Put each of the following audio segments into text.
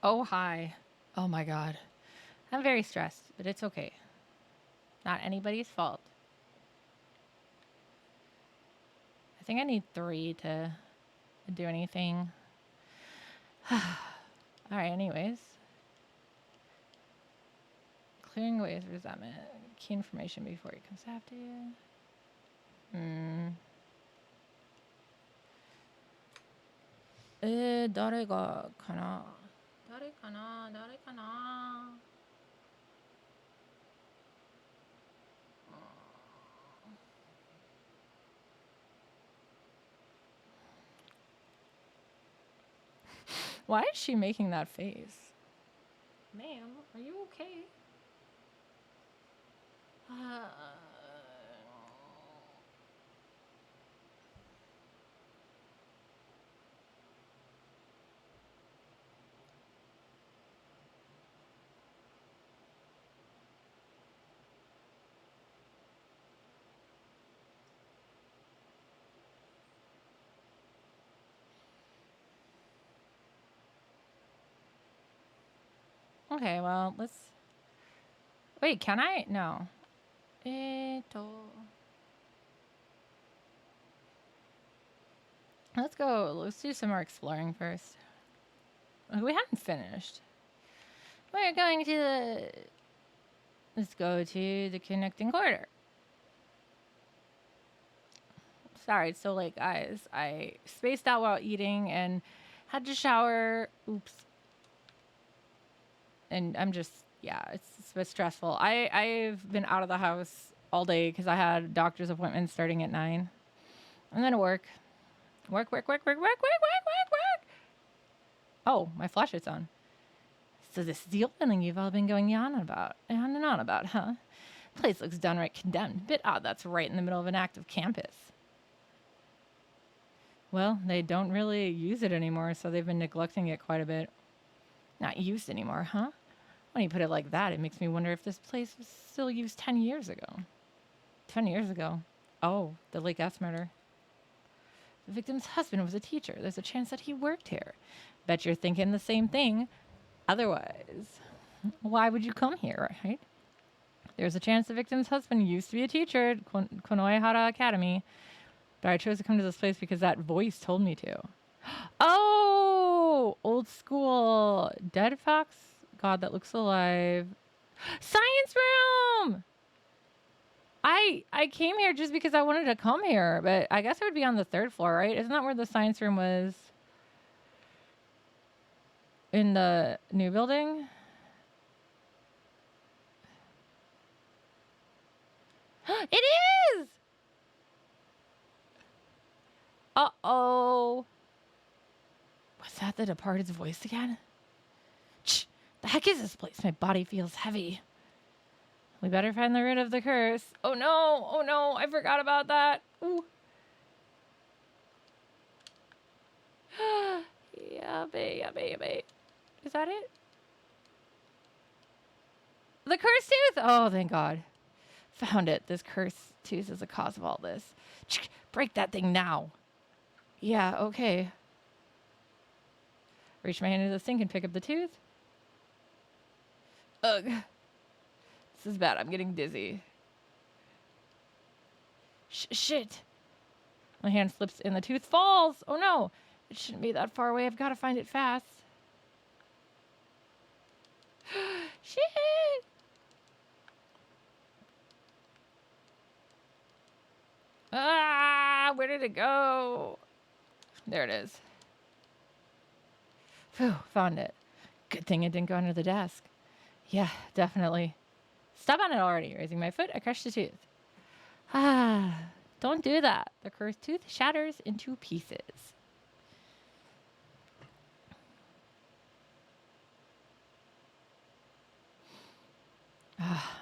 Oh, hi. Oh my god. I'm very stressed, but it's okay. Not anybody's fault. I think I need 3 to do anything. Alright, anyways. Clearing away his resentment. Key information before he comes after you. 誰がかな誰かな誰かな Why is she making that face? Ma'am, are you okay? Okay, well, let's... Wait, can I? No. Let's go. Let's do some more exploring first. We haven't finished. We're going to the... Let's go to the connecting corridor. Sorry, it's so late, guys. I spaced out while eating and had to shower. Oops. And I'm just, yeah, it's a bit stressful. I've been out of the house all day because I had doctor's appointments starting at 9. And then work. Work. Oh, my flashlight's on. So this is the opening you've all been going on and on about, huh? Place looks downright condemned. Bit odd that's right in the middle of an active campus. Well, they don't really use it anymore, so they've been neglecting it quite a bit. Not used anymore, huh? When you put it like that, it makes me wonder if this place was still used 10 years ago. 10 years ago? Oh, the Lake S murder. The victim's husband was a teacher. There's a chance that he worked here. Bet you're thinking the same thing. Otherwise, why would you come here, right? There's a chance the victim's husband used to be a teacher at Konoehara Academy, but I chose to come to this place because that voice told me to. Oh, old school. Dead fox? God, that looks alive. Science room! I came here just because I wanted to come here, but I guess it would be on the 3rd floor, right? Isn't that where the science room was? In the new building? It is! Uh-oh. Was that the departed's voice again? Shh! The heck is this place? My body feels heavy. We better find the root of the curse. Oh no, I forgot about that. Ooh. Yabba. Is that it? The cursed tooth! Oh, thank God. Found it. This cursed tooth is the cause of all this. Break that thing now. Yeah, okay. Reach my hand into the sink and pick up the tooth. Ugh. This is bad. I'm getting dizzy. Shit. My hand slips and the tooth falls. Oh no. It shouldn't be that far away. I've got to find it fast. Shit. Ah, where did it go? There it is. Phew, found it. Good thing it didn't go under the desk. Yeah, definitely. Stop on it already. Raising my foot, I crushed the tooth. Ah, don't do that. The cursed tooth shatters into pieces.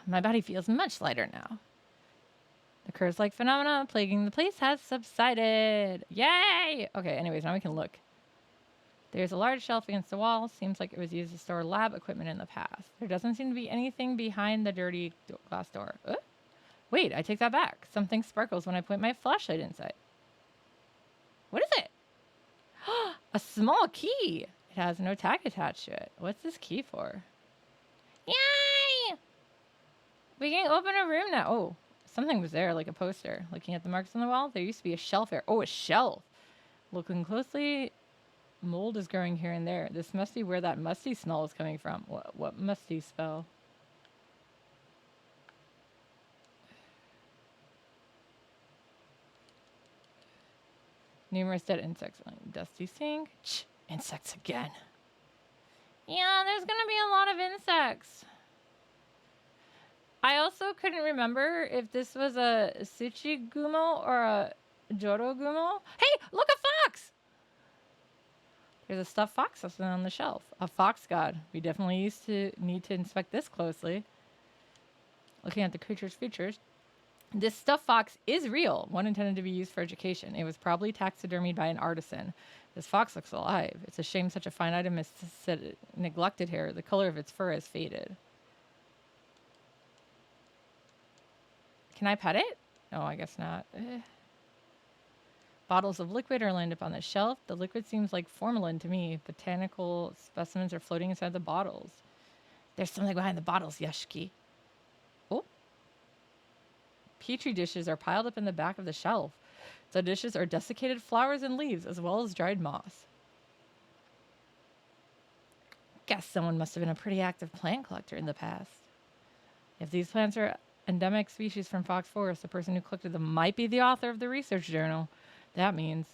My body feels much lighter now. The curse-like phenomena plaguing the place has subsided. Yay! Okay, anyways, now we can look. There's a large shelf against the wall. Seems like it was used to store lab equipment in the past. There doesn't seem to be anything behind the dirty glass door. Wait, I take that back. Something sparkles when I point my flashlight inside. What is it? A small key. It has no tag attached to it. What's this key for? Yay! We can open a room now. Oh, something was there, like a poster. Looking at the marks on the wall, there used to be a shelf there. Oh, a shelf. Looking closely, mold is growing here and there. This must be where that musty smell is coming from. What musty smell? Numerous dead insects. Dusty sink. Insects again. Yeah, there's going to be a lot of insects. I also couldn't remember if this was a Tsuchigumo or a Jorogumo. Hey, look, a fox! There's a stuffed fox on the shelf. A fox god. We definitely need to inspect this closely. Looking at the creature's features, this stuffed fox is real, one intended to be used for education. It was probably taxidermied by an artisan. This fox looks alive. It's a shame such a fine item is neglected here. The color of its fur has faded. Can I pet it? No, I guess not. Bottles of liquid are lined up on the shelf. The liquid seems like formalin to me. Botanical specimens are floating inside the bottles. There's something behind the bottles, Yashiki. Oh. Petri dishes are piled up in the back of the shelf. The dishes are desiccated flowers and leaves, as well as dried moss. Guess someone must have been a pretty active plant collector in the past. If these plants are endemic species from Fox Forest, the person who collected them might be the author of the research journal. That means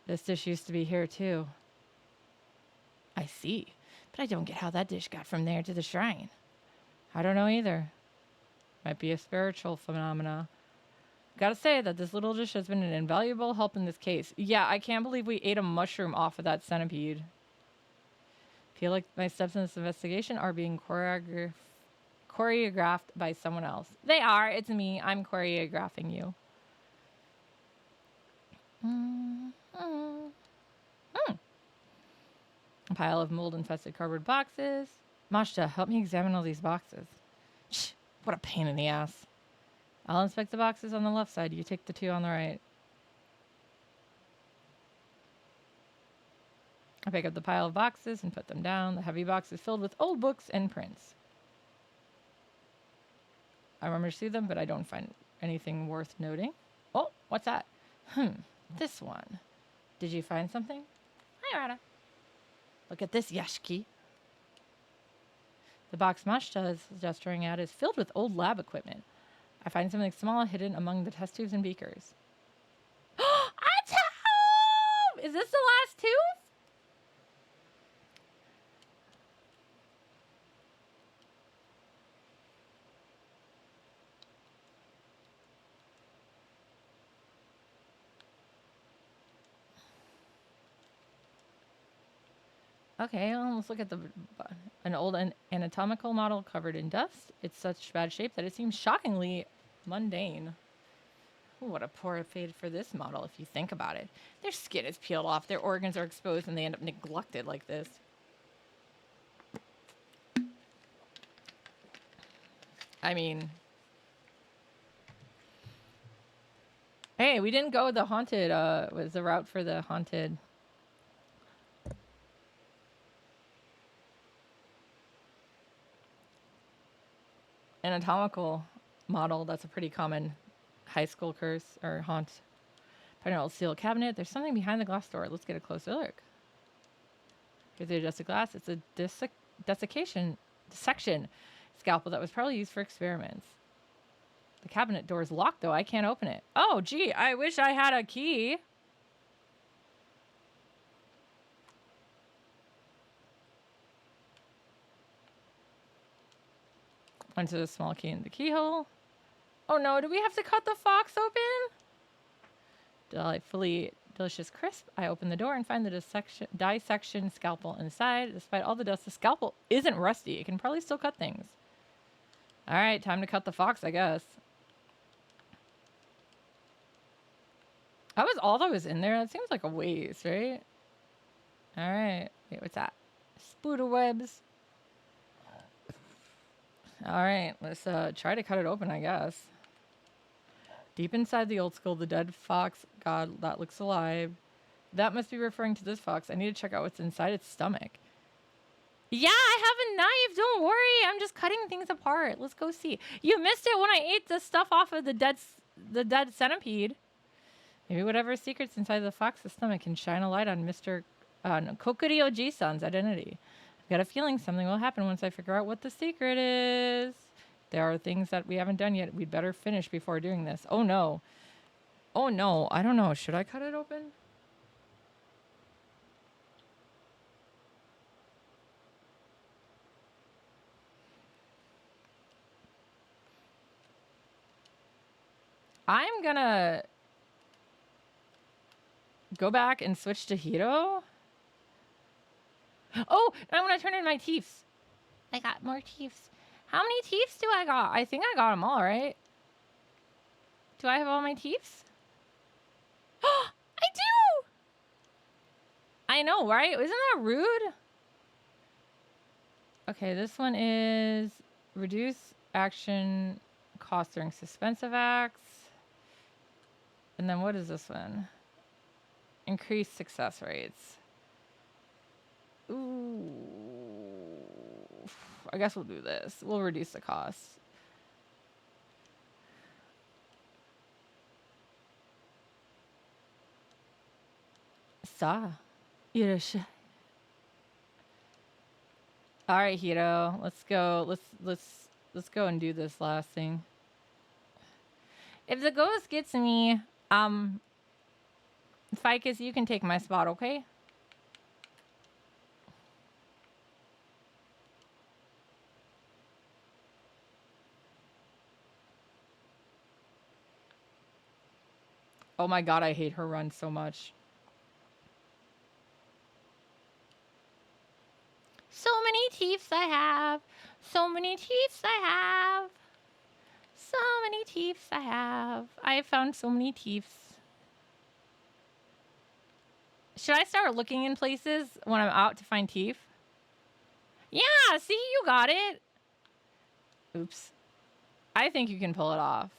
this dish used to be here too. I see, but I don't get how that dish got from there to the shrine. I don't know either. Might be a spiritual phenomena. Gotta say that this little dish has been an invaluable help in this case. Yeah, I can't believe we ate a mushroom off of that centipede. Feel like my steps in this investigation are being choreographed by someone else. They are. It's me. I'm choreographing you. A pile of mold-infested cardboard boxes. Mashta, help me examine all these boxes. Shh, what a pain in the ass. I'll inspect the boxes on the left side. You take the two on the right. I pick up the pile of boxes and put them down. The heavy box is filled with old books and prints. I remember to see them, but I don't find anything worth noting. Oh, what's that? This one. Did you find something? Hi, Rada. Look at this, Yashiki. The box Mashta is gesturing at is filled with old lab equipment. I find something small hidden among the test tubes and beakers. A tube! Is this the last tube? Okay, well, let's look at an old anatomical model covered in dust. It's such bad shape that it seems shockingly mundane. Ooh, what a poor fate for this model, if you think about it. Their skin is peeled off, their organs are exposed, and they end up neglected like this. I mean... Hey, we didn't go the haunted, was the route for the haunted... anatomical model. That's a pretty common high school curse or haunt. Find an old steel cabinet. There's something behind the glass door. Let's get a closer look. Here's the adjusted glass. It's a dissection scalpel that was probably used for experiments. The cabinet door is locked, though. I can't open it. Oh, gee, I wish I had a key. Onto the small key in the keyhole. Oh no, do we have to cut the fox open? Delightfully delicious crisp. I open the door and find the dissection scalpel inside. Despite all the dust, the scalpel isn't rusty. It can probably still cut things. All right, time to cut the fox, I guess. That was all that was in there. That seems like a waste, right? All right. Wait, what's that? Spooder webs. All right, let's try to cut it open, I guess. Deep inside the old skull, the dead fox. God, that looks alive. That must be referring to this fox. I need to check out what's inside its stomach. Yeah, I have a knife. Don't worry. I'm just cutting things apart. Let's go see. You missed it when I ate the stuff off of the dead centipede. Maybe whatever secret's inside the fox's stomach can shine a light on Mr. Kokuryo-ji-san's identity. I've got a feeling something will happen once I figure out what the secret is. There are things that we haven't done yet. We'd better finish before doing this. Oh, no. Oh, no. I don't know. Should I cut it open? I'm gonna go back and switch to Hiro. Oh, and I want to turn in my teeths. I got more teeths. How many teeths do I got? I think I got them all, right? Do I have all my teeths? Oh, I do! I know, right? Isn't that rude? Okay, this one is reduce action cost during suspensive acts. And then what is this one? Increase success rates. Ooh. I guess we'll do this. We'll reduce the cost. Sa. Irasha. All right, Hiro. Let's go. Let's go and do this last thing. If the ghost gets me, Ficus, you can take my spot, okay? Oh my god, I hate her run so much. So many teeths I have. So many teeths I have. So many teeths I have. I have found so many teeths. Should I start looking in places when I'm out to find teeth? Yeah, see, you got it. Oops. I think you can pull it off.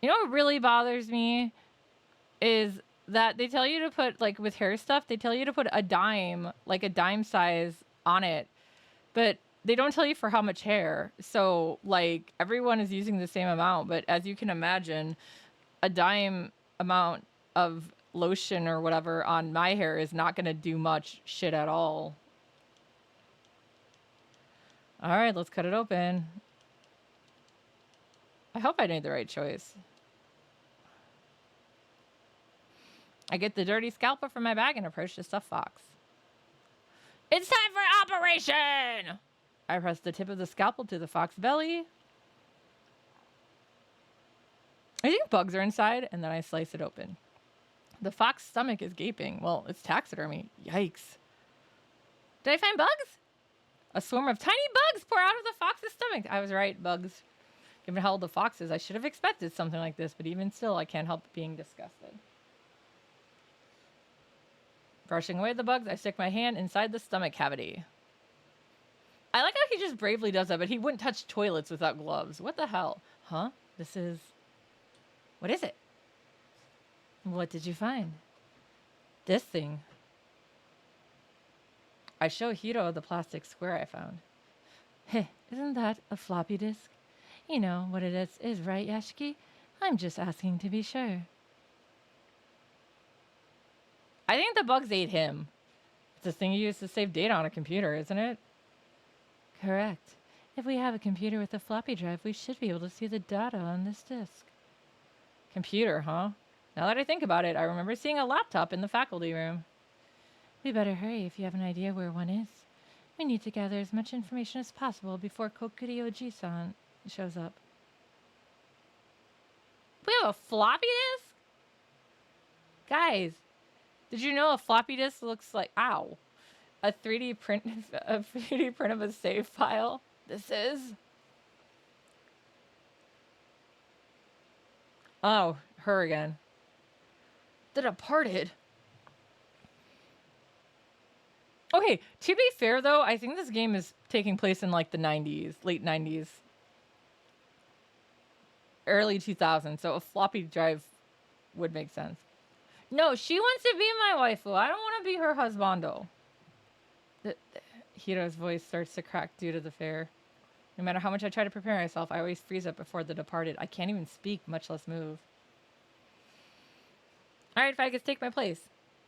You know what really bothers me is that they tell you to put, like, with hair stuff, they tell you to put a dime, like a dime size on it, but they don't tell you for how much hair. So, like, everyone is using the same amount, but as you can imagine, a dime amount of lotion or whatever on my hair is not going to do much shit at all. All right, let's cut it open. I hope I made the right choice. I get the dirty scalpel from my bag and approach the stuffed fox. It's time for operation! I press the tip of the scalpel to the fox's belly. I think bugs are inside, and then I slice it open. The fox's stomach is gaping. Well, it's taxidermy. Yikes. Did I find bugs? A swarm of tiny bugs pour out of the fox's stomach. I was right, bugs. Given how old the fox is, I should have expected something like this, but even still, I can't help being disgusted. Brushing away the bugs, I stick my hand inside the stomach cavity. I like how he just bravely does that, but he wouldn't touch toilets without gloves. What the hell? Huh? This is... What is it? What did you find? This thing. I show Hiro the plastic square I found. Heh, isn't that a floppy disk? You know what it is, right, Yashiki? I'm just asking to be sure. I think the bugs ate him. It's a thing you use to save data on a computer, isn't it? Correct. If we have a computer with a floppy drive, we should be able to see the data on this disk. Computer, huh? Now that I think about it, I remember seeing a laptop in the faculty room. We better hurry if you have an idea where one is. We need to gather as much information as possible before Kokuryo-ji-san shows up. We have a floppy disk? Guys, did you know a floppy disk looks like, ow, a 3D print, a 3D print of a save file? This is. Oh, her again. The Departed. Okay, to be fair though, I think this game is taking place in like the 90s, late 90s, early 2000s, so a floppy drive would make sense. No, she wants to be my waifu. I don't want to be her husbando. Hiro's voice starts to crack due to the fear. No matter how much I try to prepare myself, I always freeze up before The Departed. I can't even speak, much less move. Alright, Fagus, take my place.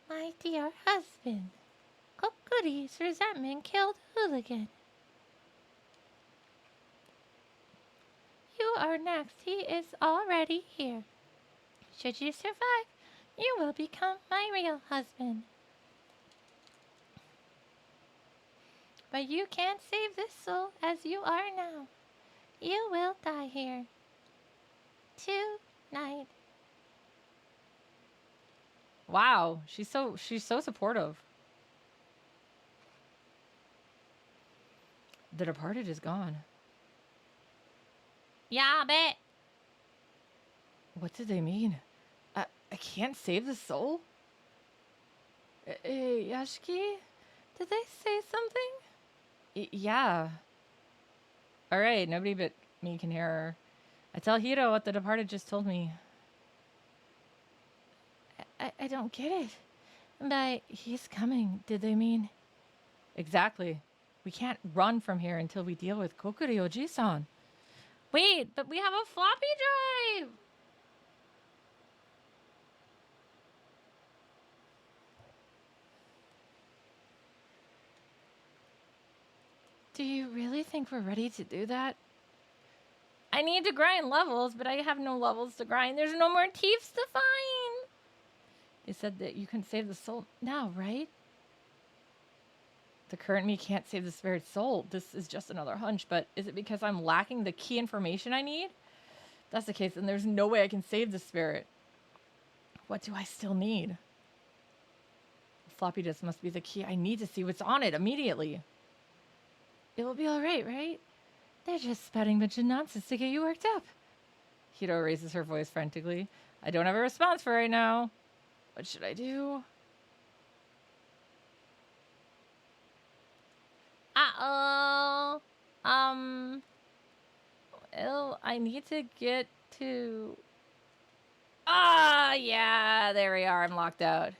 My dear husband, Kokuri's resentment killed Hooligan. You are next. He is already here. Should you survive, you will become my real husband. But you can't save this soul as you are now. You will die here. Tonight. Wow, she's so supportive. The Departed is gone. Yeah, bet. What did they mean? I can't save the soul? Yashiki? Did they say something? Yeah. Alright, nobody but me can hear her. I tell Hiro what The Departed just told me. I don't get it. But he's coming, did they mean? Exactly. We can't run from here until we deal with Kokuri Oji-san. Wait, but we have a floppy drive! Do you really think we're ready to do that? I need to grind levels, but I have no levels to grind. There's no more thieves to find. They said that you can save the soul now, right? The current me can't save the spirit soul. This is just another hunch, but is it because I'm lacking the key information I need? If that's the case, then there's no way I can save the spirit. What do I still need? The floppy disk must be the key. I need to see what's on it immediately. It will be all right? They're just spouting a bunch of nonsense to get you worked up. Hiro raises her voice frantically. I don't have a response for right now. What should I do? Uh-oh. Well, I need to get to... Ah, yeah, there we are. I'm locked out.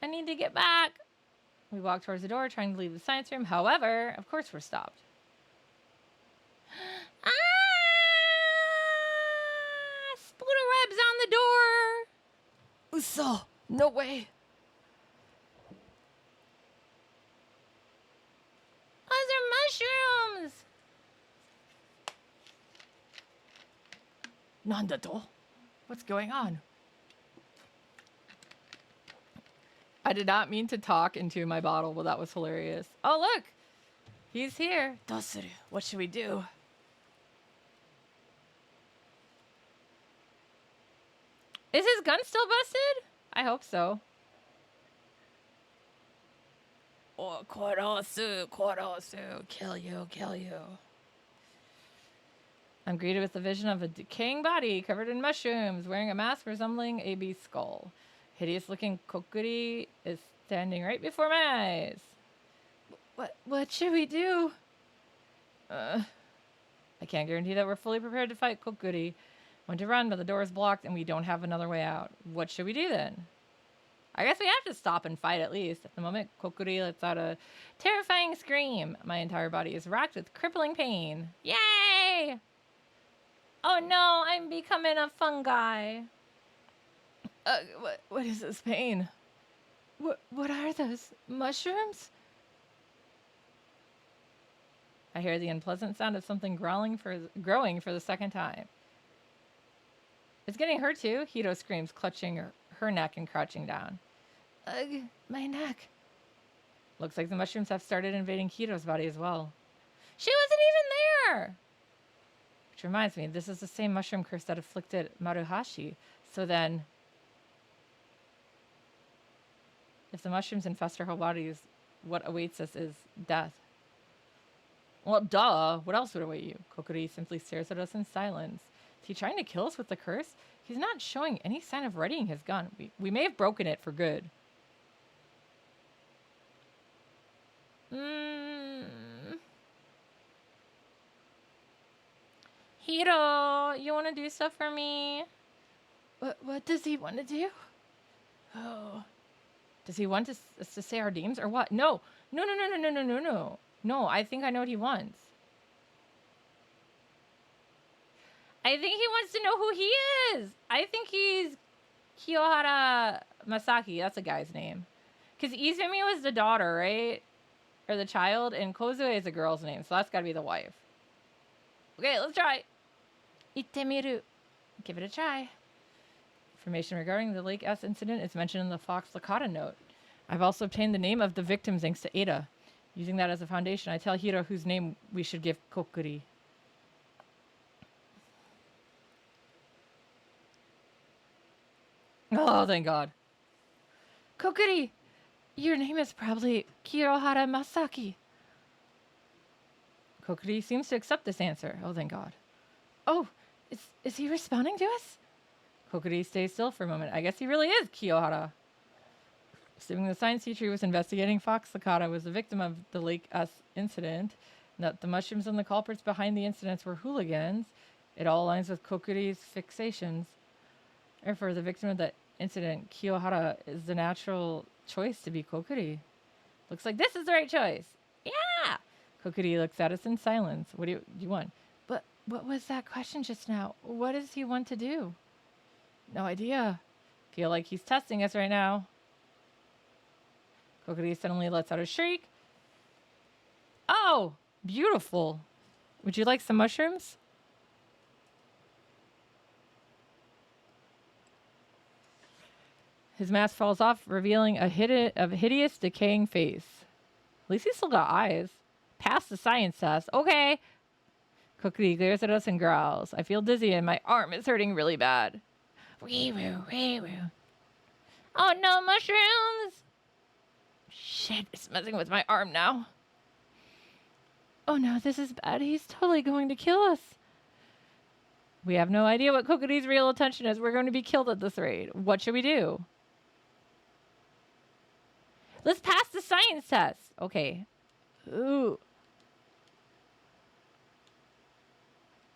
I need to get back. We walk towards the door, trying to leave the science room. However, of course we're stopped. Ah! Spooder webs on the door. Uso, no way. Those are mushrooms. Nandato? What's going on? I did not mean to talk into my bottle, but that was hilarious. Oh, look! He's here. Dosuru, what should we do? Is his gun still busted? I hope so. Oh, Korosu, kill you. I'm greeted with the vision of a decaying body covered in mushrooms, wearing a mask resembling a beast skull. Hideous-looking Kokuri is standing right before my eyes. What should we do? I can't guarantee that we're fully prepared to fight Kokuri. Want to run, but the door is blocked and we don't have another way out. What should we do then? I guess we have to stop and fight at least. At the moment, Kokuri lets out a terrifying scream. My entire body is racked with crippling pain. Yay! Oh no, I'm becoming a fungi. What is this pain? What are those? Mushrooms? I hear the unpleasant sound of something growing for the second time. It's getting her too, Hiro screams, clutching her neck and crouching down. My neck. Looks like the mushrooms have started invading Hiro's body as well. She wasn't even there! Which reminds me, this is the same mushroom curse that afflicted Maruhashi. So then, if the mushrooms infest our whole bodies, what awaits us is death. Well, duh. What else would await you? Kokuri simply stares at us in silence. Is he trying to kill us with the curse? He's not showing any sign of readying his gun. We may have broken it for good. Hiro, you want to do stuff for me? What does he want to do? Oh. Does he want us to say our names or what? No. No. No, I think I know what he wants. I think he wants to know who he is. I think he's Kiyohara Masaki. That's a guy's name. Because Izumi was the daughter, right? Or the child. And Kozue is a girl's name. So that's got to be the wife. Okay, let's try. Ittemiru. Give it a try. Information regarding the Lake S incident is mentioned in the Fox Lakata note. I've also obtained the name of the victim thanks to Ada. Using that as a foundation, I tell Hiro whose name we should give Kokuri. Oh, thank God. Kokuri! Your name is probably Kiyohara Masaki. Kokuri seems to accept this answer. Oh, thank God. Oh, is he responding to us? Kokuri stays still for a moment. I guess he really is Kiyohara. Assuming the science teacher who was investigating Fox Lakata was the victim of the Lake S incident, and that the mushrooms and the culprits behind the incidents were hooligans, it all aligns with Kokuri's fixations. Therefore, the victim of the incident, Kiyohara, is the natural choice to be Kokuri. Looks like this is the right choice. Yeah! Kokuri looks at us in silence. What do you want? But what was that question just now? What does he want to do? No idea. Feel like he's testing us right now. Kokuri suddenly lets out a shriek. Oh, beautiful. Would you like some mushrooms? His mask falls off, revealing a hideous, decaying face. At least he's still got eyes. Pass the science test. Okay. Kokuri glares at us and growls. I feel dizzy and my arm is hurting really bad. Wee-woo, wee-woo. Oh no, mushrooms! Shit, it's messing with my arm now. Oh no, this is bad. He's totally going to kill us. We have no idea what Kokuri's real intention is. We're going to be killed at this rate. What should we do? Let's pass the science test. Okay. Ooh.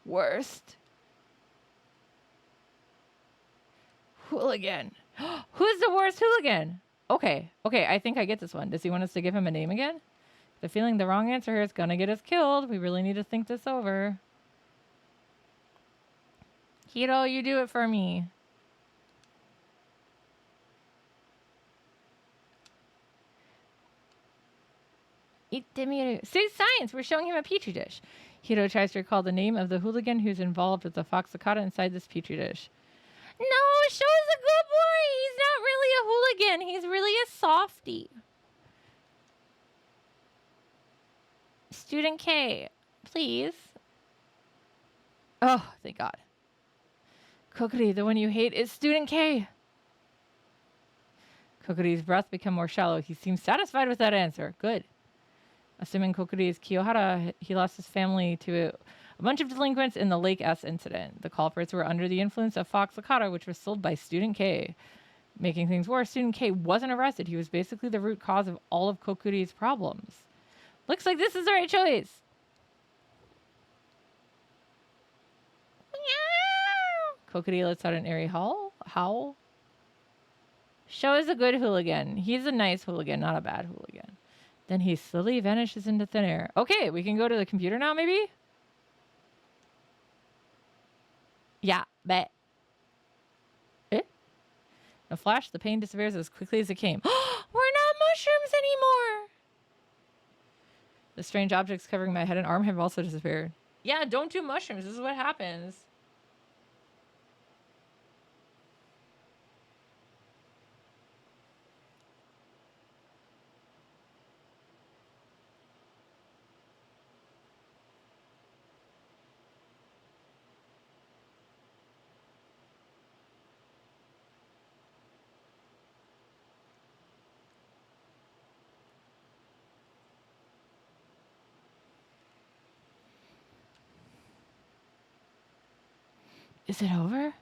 Worst. Hooligan. Who's the worst hooligan? Okay, I think I get this one. Does he want us to give him a name again? The feeling the wrong answer here is gonna get us killed. We really need to think this over. Hiro, you do it for me. See, science! We're showing him a petri dish. Hiro tries to recall the name of the hooligan who's involved with the Fox Lakata inside this petri dish. No, Sho's a good boy. He's not really a hooligan. He's really a softie. Student K, please. Oh, thank God. Kokuri, the one you hate, is Student K. Kokuri's breath become more shallow. He seems satisfied with that answer. Good. Assuming Kokuri is Kiyohara, he lost his family to a bunch of delinquents in the Lake S incident. The culprits were under the influence of Fox Lakata, which was sold by Student K. Making things worse, Student K wasn't arrested. He was basically the root cause of all of Kokuri's problems. Looks like this is the right choice. Kokuri lets out an eerie howl. Sho is a good hooligan. He's a nice hooligan, not a bad hooligan. Then he slowly vanishes into thin air. Okay, we can go to the computer now, maybe? Yeah, bet. In a flash, the pain disappears as quickly as it came. We're not mushrooms anymore! The strange objects covering my head and arm have also disappeared. Yeah, don't do mushrooms. This is what happens. Is it over?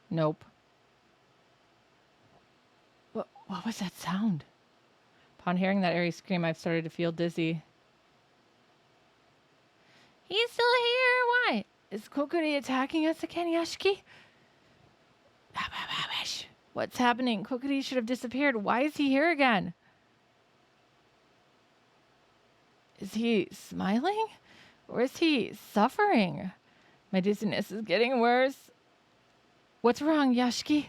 Nope. What was that sound? Upon hearing that eerie scream, I've started to feel dizzy. He's still here. Why? Is Kokuri attacking us again, Yashiki? What's happening? Kokuri should have disappeared. Why is he here again? Is he smiling? Or is he suffering? My dizziness is getting worse. What's wrong, Yashiki?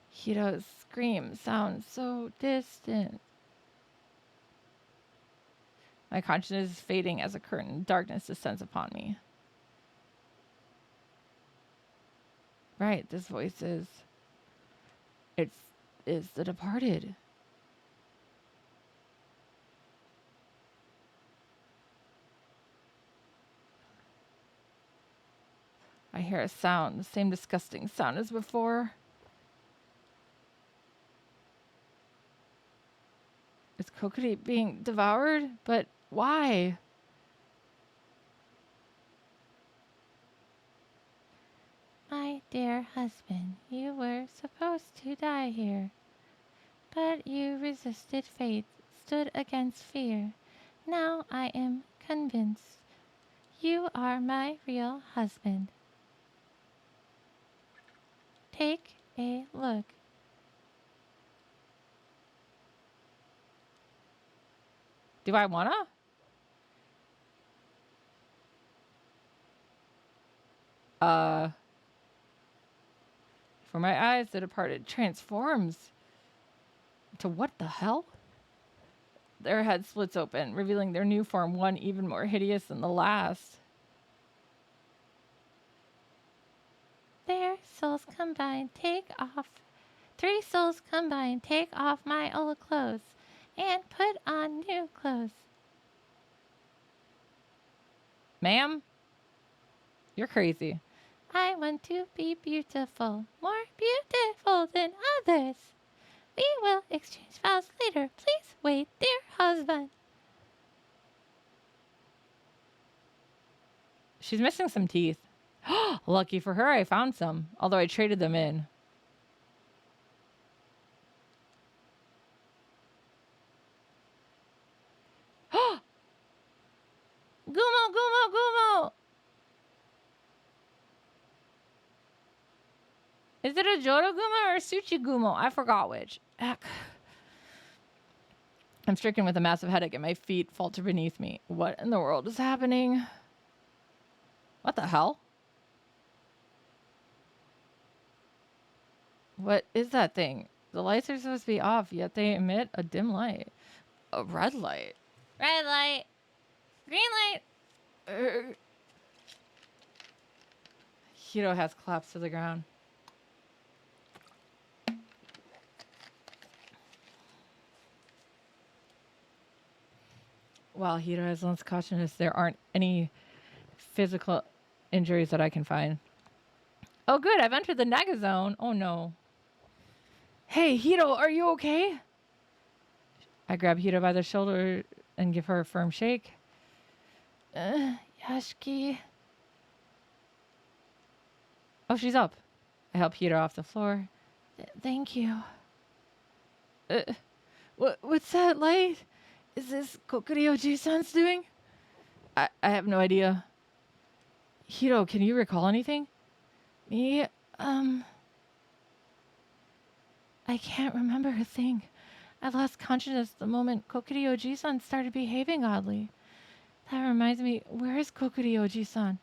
Hiro's scream sounds so distant. My consciousness is fading as a curtain of darkness descends upon me. Right, this voice is... It's the departed. I hear a sound, the same disgusting sound as before. Is Kokuri being devoured? But why? My dear husband, you were supposed to die here. But you resisted fate, stood against fear. Now I am convinced you are my real husband. Take a look. Do I wanna? For my eyes, the departed transforms. To what the hell? Their head splits open, revealing their new form, one even more hideous than the last. Their souls combined, take off. 3 souls combined, take off my old clothes and put on new clothes. Ma'am? You're crazy. I want to be beautiful, more beautiful than others. We will exchange vows later. Please wait, dear husband. She's missing some teeth. Lucky for her, I found some, although I traded them in. Gumo, Gumo, Gumo! Is it a Joro Gumo or a Suchi Gumo? I forgot which. Heck. I'm stricken with a massive headache and my feet falter beneath me. What in the world is happening? What the hell? What is that thing? The lights are supposed to be off, yet they emit a dim light. A red light. Red light. Green light. Hiro has collapsed to the ground. While Hiro has lost consciousness, there aren't any physical injuries that I can find. Oh, good. I've entered the Naga zone. Oh, no. Hey, Hiro, are you okay? I grab Hiro by the shoulder and give her a firm shake. Yashiki. Oh, she's up. I help Hiro off the floor. Thank you. What's that light? Is this Kokuri Oji-san's doing? I have no idea. Hiro, can you recall anything? Me? I can't remember a thing. I lost consciousness the moment Kokuri Oji-san started behaving oddly. That reminds me, where is Kokuri Oji-san?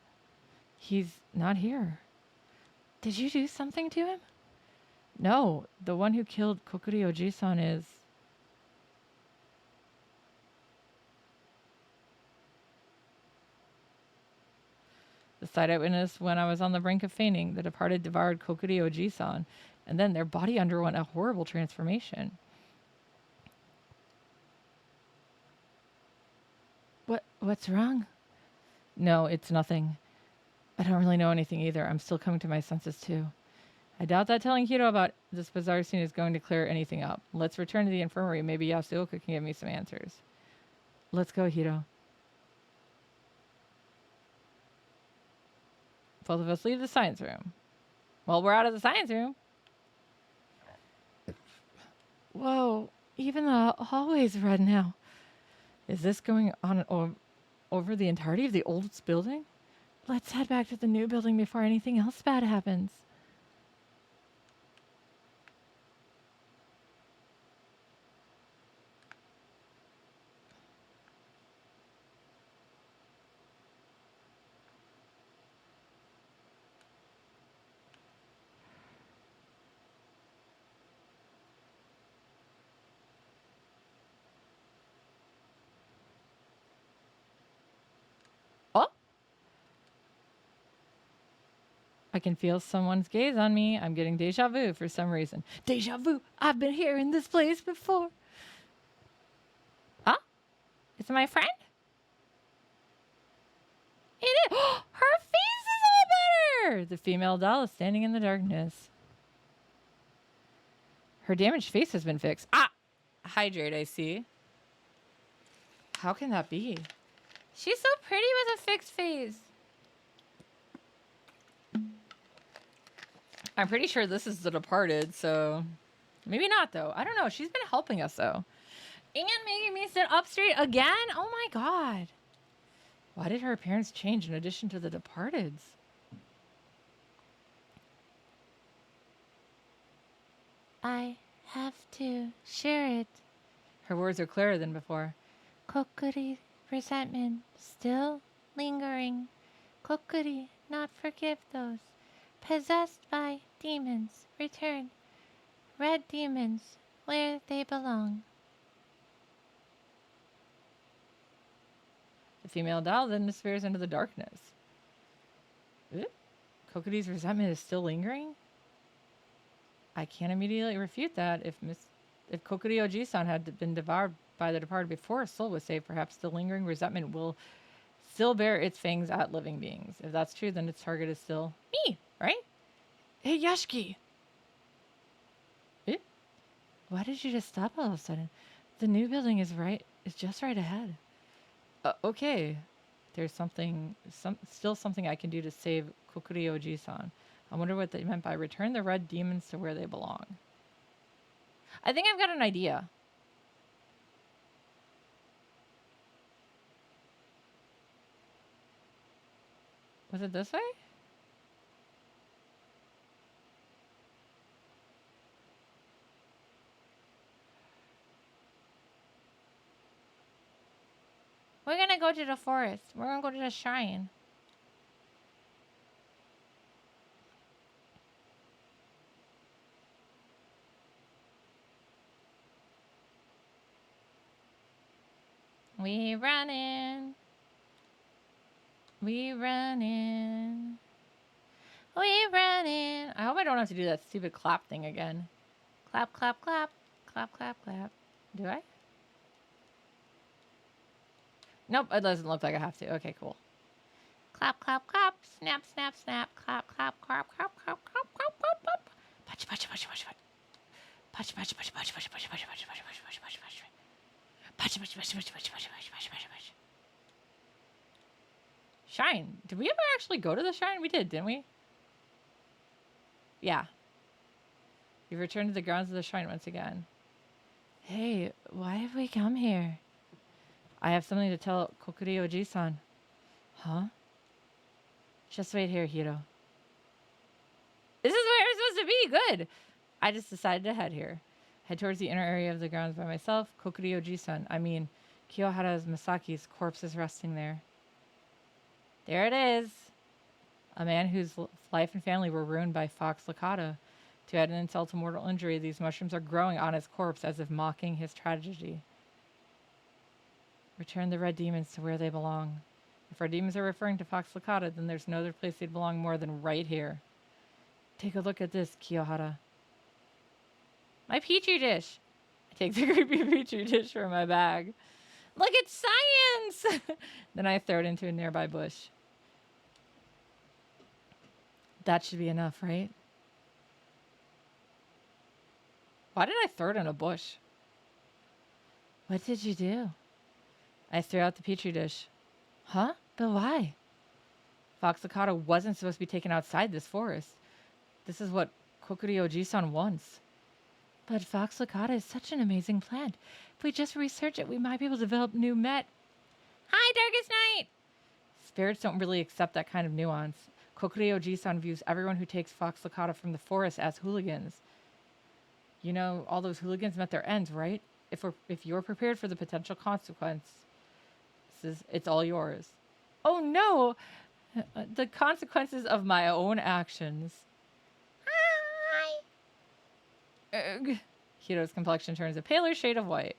He's not here. Did you do something to him? No, the one who killed Kokuri Oji-san is... The sight I witnessed when I was on the brink of fainting, the departed devoured Kokuri Oji-san, and then their body underwent a horrible transformation. What's wrong? No, it's nothing. I don't really know anything either. I'm still coming to my senses too. I doubt that telling Hiro about this bizarre scene is going to clear anything up. Let's return to the infirmary. Maybe Yasuoka can give me some answers. Let's go, Hiro. Both of us leave the science room. Well, we're out of the science room. Whoa, even the hallway's red now. Is this going on over the entirety of the oldest building? Let's head back to the new building before anything else bad happens. Oh! I can feel someone's gaze on me. I'm getting deja vu for some reason. Deja vu! I've been here in this place before. Huh? It's my friend? It is! Her face is all better! The female doll is standing in the darkness. Her damaged face has been fixed. Ah! Hydrate, I see. How can that be? She's so pretty with a fixed face. I'm pretty sure this is The Departed, so maybe not, though. I don't know. She's been helping us, though. And making me sit up straight again? Oh, my God. Why did her appearance change in addition to The Departed's? I have to share it. Her words are clearer than before. Kokuri resentment still lingering. Kokuri not forgive those possessed by demons. Return. Red demons where they belong. The female doll then disappears into the darkness. Kokuri's resentment is still lingering? I can't immediately refute that. If Kokuri Oji-san had been devoured by the departed before a soul was saved, perhaps the lingering resentment will still bear its fangs at living beings. If that's true, then its target is still me, right? Hey, Yashiki! Why did you just stop all of a sudden? The new building is just right ahead. Okay. There's still something I can do to save Kokuri Oji-san. I wonder what they meant by return the red demons to where they belong. I think I've got an idea. Was it this way? We're gonna go to the forest. We're gonna go to the shrine. We running. We running. We running. I hope I don't have to do that stupid clap thing again. Clap, clap, clap. Clap, clap, clap. Do I? Nope, it doesn't look like I have to. Okay, cool. Clap, clap, clap. Snap, snap, snap. Clap, clap, clap, clap, clap, clap, clap, clap, clap. Punch, punch, punch, punch, punch. Punch, punch, punch, punch, punch, punch, punch, punch, punch, punch, punch, punch, punch. Punch, punch, punch, punch, punch, punch, punch, punch, punch, punch. Shrine. Did we ever actually go to the shrine? We did, didn't we? Yeah. You've returned to the grounds of the shrine once again. Hey, why have we come here? I have something to tell Kokuri Oji-san. Huh? Just wait here, Hiro. This is where we're supposed to be. Good. I just decided to head here. Head towards the inner area of the grounds by myself. Kokuri Oji-san. I mean, Kiyohara Masaki's corpse is resting there. There it is. A man whose life and family were ruined by Fox Lakata. To add an insult to mortal injury, these mushrooms are growing on his corpse as if mocking his tragedy. Return the red demons to where they belong. If our demons are referring to Fox Lakata, then there's no other place they'd belong more than right here. Take a look at this, Kiyohara. My petri dish. I take the creepy petri dish from my bag. Look, it's science! Then I throw it into a nearby bush. That should be enough, right? Why did I throw it in a bush? What did you do? I threw out the petri dish. Huh? But why? Fox Lakata wasn't supposed to be taken outside this forest. This is what Kokuryo-ji-san wants. But Fox Lakata is such an amazing plant. If we just research it, we might be able to develop new met. Hi, Darkest Night! Spirits don't really accept that kind of nuance. Kokuryo-ji-san views everyone who takes Fox Lakata from the forest as hooligans. You know, all those hooligans met their ends, right? If you're prepared for the potential consequences, it's all yours. Oh no! The consequences of my own actions. Ugh. Hito's complexion turns a paler shade of white.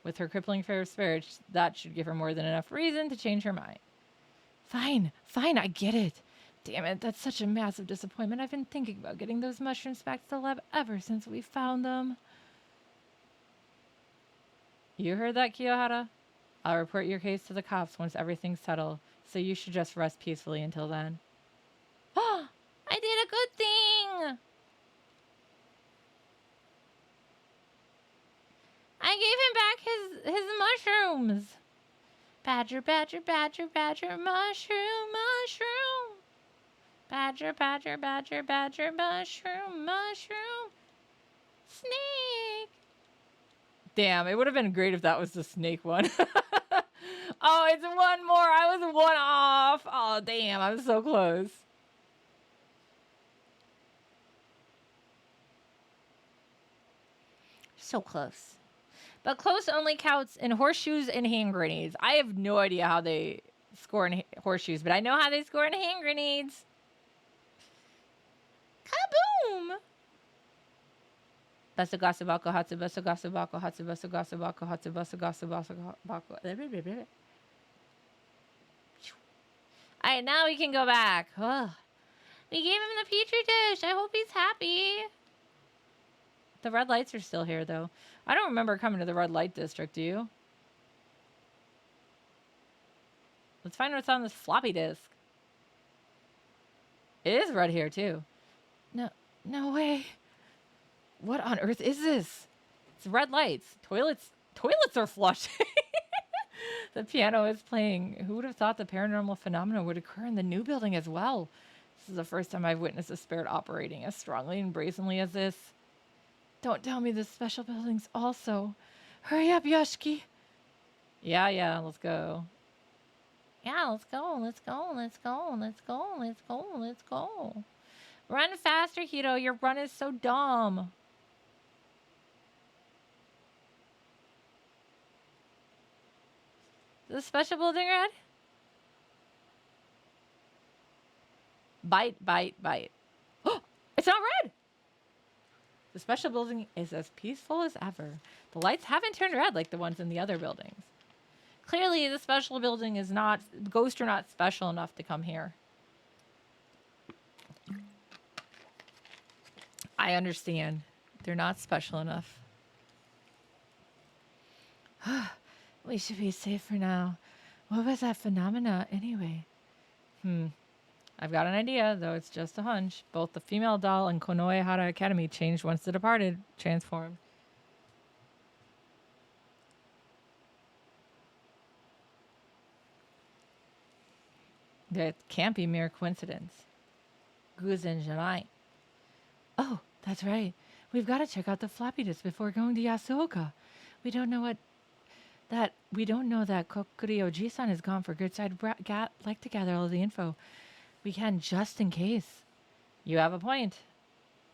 With her crippling fear of spirits, that should give her more than enough reason to change her mind. Fine, I get it. Damn it, that's such a massive disappointment. I've been thinking about getting those mushrooms back to the lab ever since we found them. You heard that, Kiyohara? I'll report your case to the cops once everything's settled, so you should just rest peacefully until then. Oh, I did a good thing! I gave him back his mushrooms. Badger, badger, badger, badger, mushroom, mushroom. Badger, badger, badger, badger, mushroom, mushroom. Snake. Damn, it would have been great if that was the snake one. Oh, it's one more. I was one off. Oh, damn, I'm so close. So close. But close only counts in horseshoes and hand grenades. I have no idea how they score in horseshoes, but I know how they score in hand grenades. Kaboom! Basagasabako hatsu basagasabako hatsu basagasabako hatsu basagasabako. Alright, now we can go back. Ugh. We gave him the petri dish. I hope he's happy. The red lights are still here, though. I don't remember coming to the red light district, do you? Let's find what's on this floppy disk. It is red here, too. No way. What on earth is this? It's red lights. Toilets are flushing. The piano is playing. Who would have thought the paranormal phenomena would occur in the new building as well? This is the first time I've witnessed a spirit operating as strongly and brazenly as this. Don't tell me the special buildings also. Hurry up, Yoshiki. Yeah, let's go. Yeah, let's go, let's go, let's go, let's go, let's go, let's go. Run faster, Hito. Your run is so dumb. Is the special building red? Bite. Oh, it's not red. The special building is as peaceful as ever. The lights haven't turned red like the ones in the other buildings. Clearly, the special building is not... Ghosts are not special enough to come here. I understand. They're not special enough. We should be safe for now. What was that phenomena, anyway? I've got an idea, though it's just a hunch. Both the female doll and Konoehara Academy changed once the departed transformed. That can't be mere coincidence. Guzen janai. Oh, that's right. We've got to check out the floppy disk before going to Yasuoka. We don't know that Kokuryo-ji-san is gone for good. So I'd like to gather all of the info we can just in case. You have a point.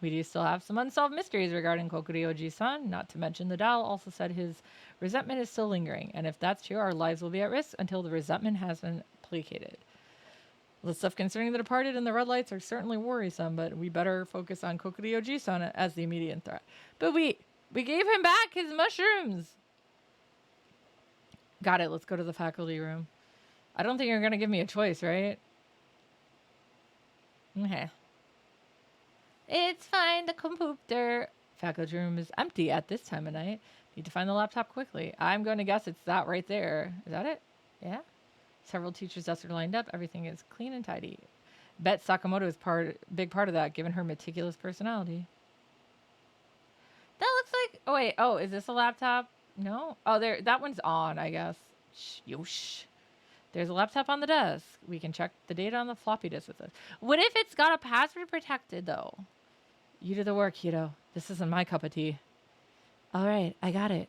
We do still have some unsolved mysteries regarding Kokuryo-ji-san. Not to mention the doll also said his resentment is still lingering. And if that's true, our lives will be at risk until the resentment has been placated. The stuff concerning the departed and the red lights are certainly worrisome, but we better focus on Kokuryo-ji-san as the immediate threat. But we gave him back his mushrooms. Got it. Let's go to the faculty room. I don't think you're going to give me a choice, right? Okay. It's fine. The computer faculty room is empty at this time of night. Need to find the laptop quickly. I'm going to guess it's that right there. Is that it? Yeah. Several teachers' desks are lined up. Everything is clean and tidy. Bet Sakamoto is big part of that, given her meticulous personality. That looks like... Oh, wait. Oh, is this a laptop? No? Oh, there. That one's on, I guess. Yosh. There's a laptop on the desk. We can check the data on the floppy disk with this. What if it's got a password protected, though? You do the work, Hito. This isn't my cup of tea. All right, I got it.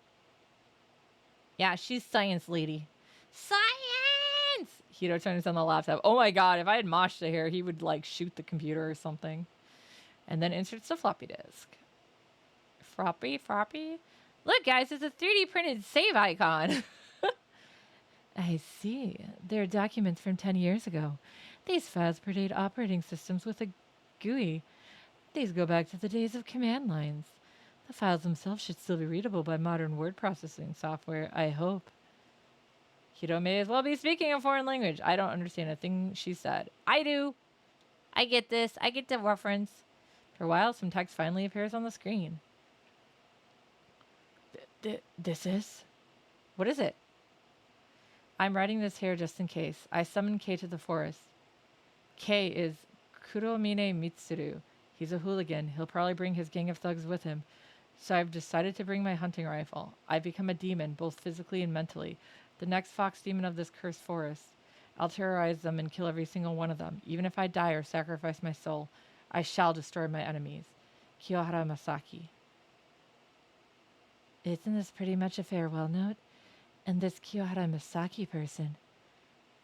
Yeah, she's science lady. Science! Hito turns on the laptop. Oh my god, if I had Mashta here, he would like shoot the computer or something. And then inserts the floppy disk. Floppy. Look, guys, it's a 3D printed save icon. I see. They're documents from 10 years ago. These files predate operating systems with a GUI. These go back to the days of command lines. The files themselves should still be readable by modern word processing software, I hope. Hito may as well be speaking a foreign language. I don't understand a thing she said. I do. I get this. I get the reference. For a while, some text finally appears on the screen. This is? What is it? I'm writing this here just in case. I summoned K to the forest. K is Kuromine Mitsuru. He's a hooligan. He'll probably bring his gang of thugs with him. So I've decided to bring my hunting rifle. I've become a demon, both physically and mentally. The next fox demon of this cursed forest. I'll terrorize them and kill every single one of them. Even if I die or sacrifice my soul, I shall destroy my enemies. Kiyohara Masaki. Isn't this pretty much a farewell note? And this Kiyohara Masaki person.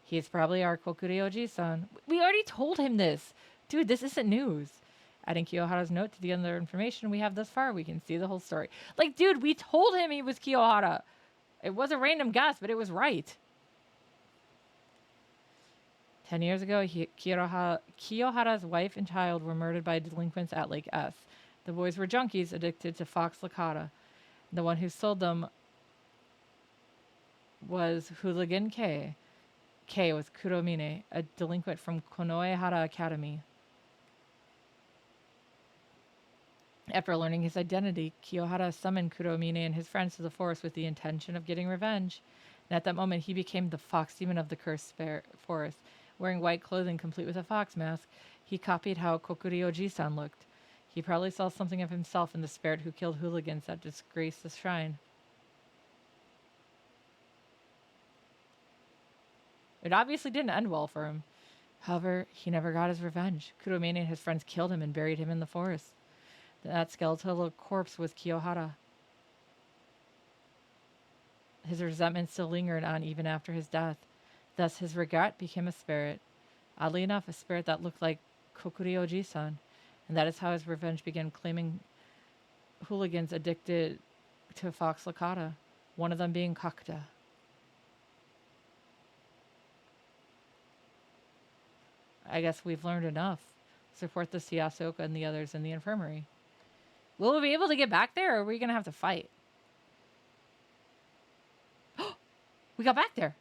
He's probably our Kokurioji-san. We already told him this. Dude, this isn't news. Adding Kiyohara's note to the other information we have thus far, we can see the whole story. Like, dude, we told him he was Kiyohara. It was a random guess, but it was right. 10 years ago, Kiyohara's wife and child were murdered by delinquents at Lake S. The boys were junkies addicted to Fox Licata. The one who sold them was Hooligan K. K was Kuromine, a delinquent from Konoehara Academy. After learning his identity, Kiyohara summoned Kuromine and his friends to the forest with the intention of getting revenge. And at that moment, he became the fox demon of the cursed forest. Wearing white clothing complete with a fox mask, he copied how Kokurioji-san looked. He probably saw something of himself in the spirit who killed hooligans that disgraced the shrine. It obviously didn't end well for him. However, he never got his revenge. Kuromine and his friends killed him and buried him in the forest. That skeletal corpse was Kiyohara. His resentment still lingered on even after his death. Thus, his regret became a spirit. Oddly enough, a spirit that looked like Kokurioji-san. And that is how his revenge began, claiming hooligans addicted to Fox Licata, one of them being Kakuta. I guess we've learned enough. Support the Siasoka and the others in the infirmary. Will we be able to get back there, or are we going to have to fight? We got back there.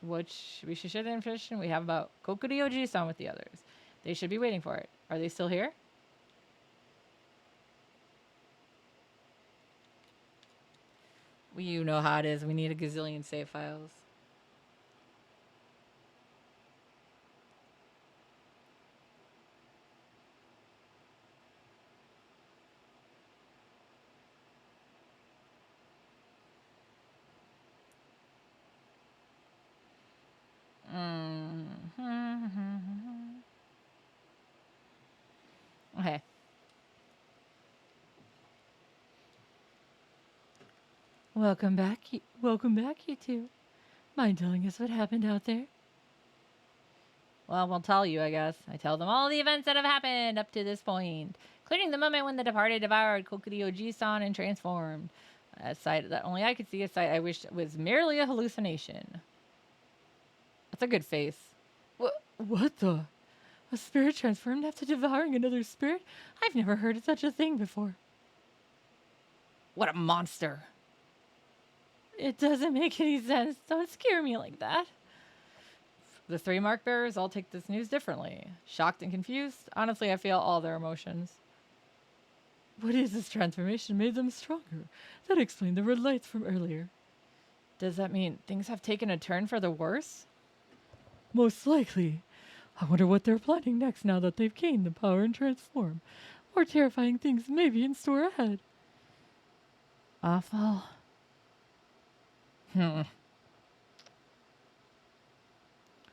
Which we should share the information we have about Kokurioji-san with the others. They should be waiting for it. Are they still here? You know how it is. We need a gazillion save files. Okay. Welcome back, you two. Mind telling us what happened out there? Well, we'll tell you, I guess. I tell them all the events that have happened up to this point, including the moment when the departed devoured Kokurioji-san and transformed. A sight that only I could see, a sight I wished was merely a hallucination. That's a good face. What the? A spirit transformed after devouring another spirit? I've never heard of such a thing before. What a monster. It doesn't make any sense. Don't scare me like that. The three mark bearers all take this news differently. Shocked and confused. Honestly, I feel all their emotions. What is this transformation made them stronger? That explained the red lights from earlier. Does that mean things have taken a turn for the worse? Most likely. I wonder what they're planning next now that they've gained the power and transform. More terrifying things may be in store ahead. Awful. Hmm.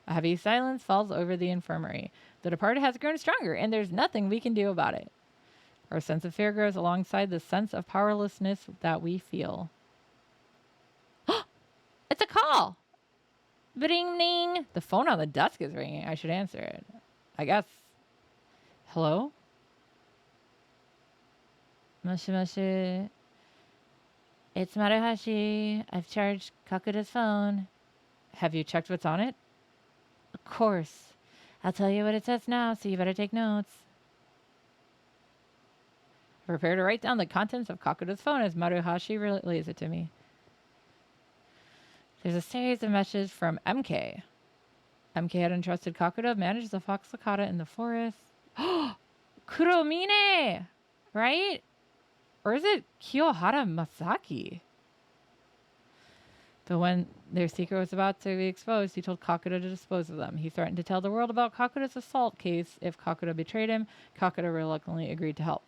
A heavy silence falls over the infirmary. The departed has grown stronger, and there's nothing we can do about it. Our sense of fear grows alongside the sense of powerlessness that we feel. It's a call! Bing ding! The phone on the desk is ringing. I should answer it. I guess. Hello? Moshi moshi. It's Maruhashi. I've charged Kakuda's phone. Have you checked what's on it? Of course. I'll tell you what it says now, so you better take notes. Prepare to write down the contents of Kakuda's phone as Maruhashi relays it to me. There's a series of messages from MK. MK had entrusted Kakuda manage the fox cicada in the forest. Kuromine! Right? Or is it Kiyohara Masaki? But when their secret was about to be exposed, he told Kakuda to dispose of them. He threatened to tell the world about Kakuda's assault case if Kakuda betrayed him. Kakuda reluctantly agreed to help.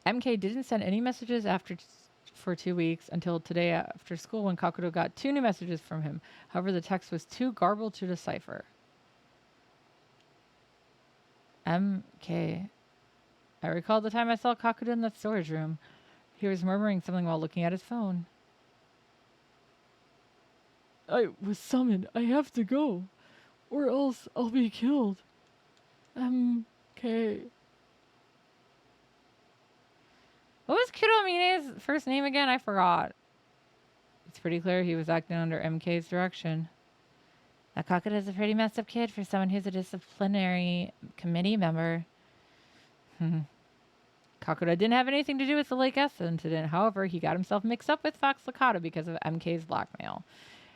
MK didn't send any messages for 2 weeks until today after school when Kakuda got 2 new messages from him. However, the text was too garbled to decipher. MK. I recalled the time I saw Kakuda in that storage room. He was murmuring something while looking at his phone. I was summoned. I have to go. Or else I'll be killed. MK. What was Kuromine's first name again? I forgot. It's pretty clear he was acting under MK's direction. That Kakuda's a pretty messed up kid for someone who's a disciplinary committee member. Kakuda didn't have anything to do with the Lake S incident. However, he got himself mixed up with Fox Lakata because of MK's blackmail.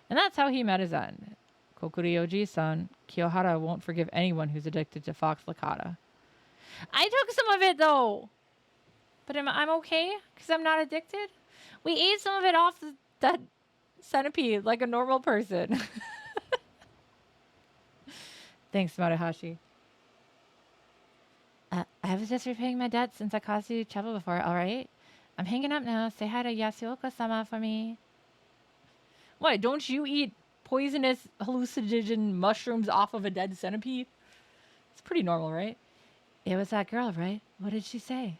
And that's how he met his end. Kokurioji-san, Kiyohara won't forgive anyone who's addicted to Fox Lakata. I took some of it, though. But I'm okay because I'm not addicted. We ate some of it off that centipede like a normal person. Thanks, Maruhashi. I was just repaying my debt since I caused you trouble before, all right? I'm hanging up now. Say hi to Yasuoka-sama for me. Why, don't you eat poisonous hallucinogen mushrooms off of a dead centipede? It's pretty normal, right? It was that girl, right? What did she say?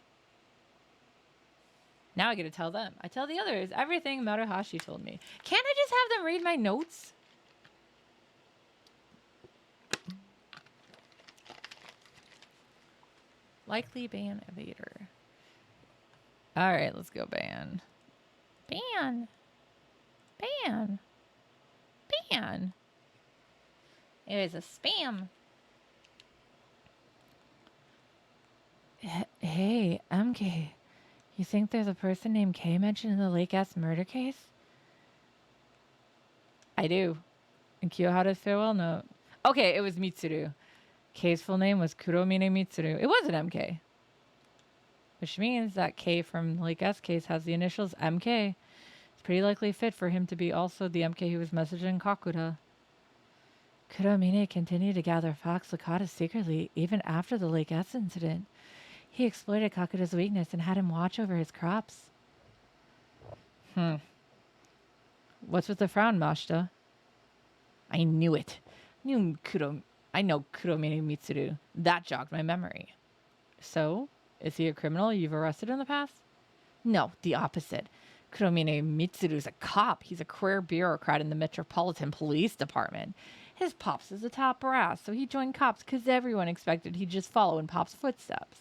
Now I get to tell them. I tell the others everything Maruhashi told me. Can't I just have them read my notes? Likely ban evader. All right, let's go ban. Ban. Ban. Ban. It is a spam. Hey, MK. You think there's a person named K mentioned in the Lake S murder case? I do. And Kiyohara's farewell note. Okay, it was Mitsuru. K's full name was Kuromine Mitsuru. It wasn't MK. Which means that K from the Lake S case has the initials MK. It's pretty likely fit for him to be also the MK who was messaging Kakuda. Kuromine continued to gather Fox Lakata secretly even after the Lake S incident. He exploited Kakuda's weakness and had him watch over his crops. What's with the frown, Mashita? I knew it. I know Kuromine Mitsuru. That jogged my memory. So, is he a criminal you've arrested in the past? No, the opposite. Kuromine Mitsuru's a cop. He's a career bureaucrat in the Metropolitan Police Department. His pops is a top brass, so he joined cops because everyone expected he'd just follow in Pop's footsteps.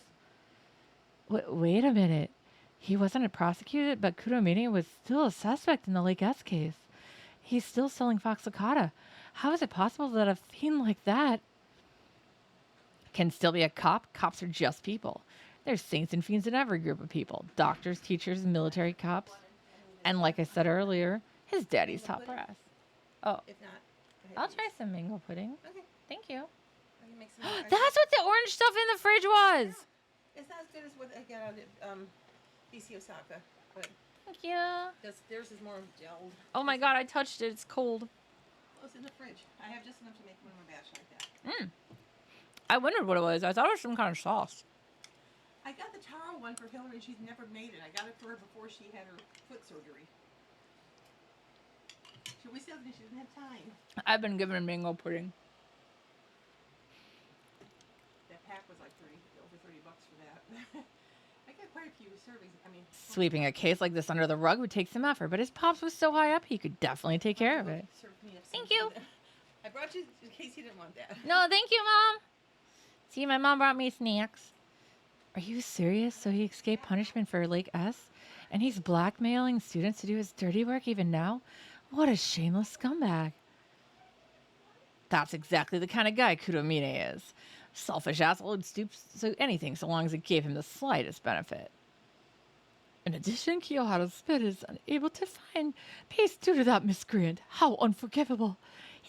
Wait a minute. He wasn't prosecuted, but Kuromine was still a suspect in the Lake S case. He's still selling Fox Lakata. How is it possible that a fiend like that can still be a cop? Cops are just people. There's saints and fiends in every group of people. Doctors, teachers, military cops. And like I said earlier, his daddy's top brass. Oh. If not, I'll try some mango pudding. Okay. Thank you. I can make some. That's what the orange stuff in the fridge was. It's not as good as what I got out at BC Osaka, but Thank you. theirs is more gelled. Oh my god, I touched it. It's cold. Oh, it's in the fridge. I have just enough to make one of my batch like that. I wondered what it was. I thought it was some kind of sauce. I got the taro one for Hillary. She's never made it. I got it for her before she had her foot surgery. We said she didn't have time. I've been given mango pudding. That pack was like over $30 for that. I got quite a few servings. I mean, Sweeping a case like this under the rug would take some effort, but his pops was so high up he could definitely take care of it. Thank you. I brought you in case you didn't want that. No, thank you, Mom. See, my mom brought me snacks. Are you serious? So he escaped punishment for Lake S? And he's blackmailing students to do his dirty work even now? What a shameless scumbag. That's exactly the kind of guy Kudomine is. Selfish asshole who'd stoop to anything so long as it gave him the slightest benefit. In addition, Kiyohara's spirit is unable to find peace due to that miscreant. How unforgivable.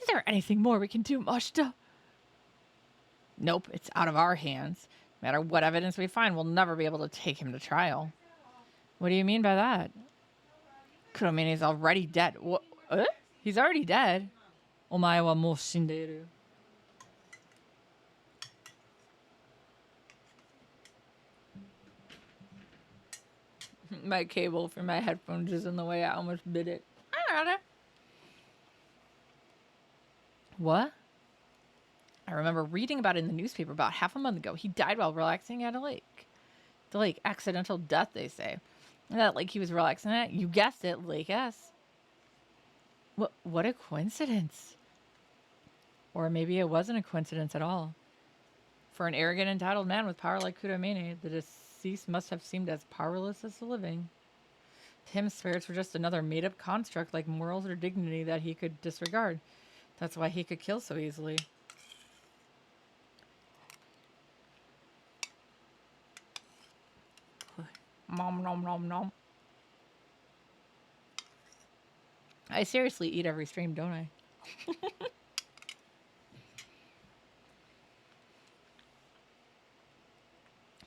Is there anything more we can do, Mashita? Nope, it's out of our hands. No matter what evidence we find, we'll never be able to take him to trial. What do you mean by that? Kuromine is already dead. What? He's already dead. Omae wa mou shindeiru. My cable for my headphones is in the way. I almost bit it. I got it. What? I remember reading about it in the newspaper about half a month ago. He died while relaxing at a lake. The lake, accidental death, they say. And that lake he was relaxing at, you guessed it, Lake S. What a coincidence. Or maybe it wasn't a coincidence at all. For an arrogant, entitled man with power like Kudomine, the deceased must have seemed as powerless as the living. To him, spirits were just another made-up construct like morals or dignity that he could disregard. That's why he could kill so easily. Nom nom nom nom. I seriously eat every stream, don't I?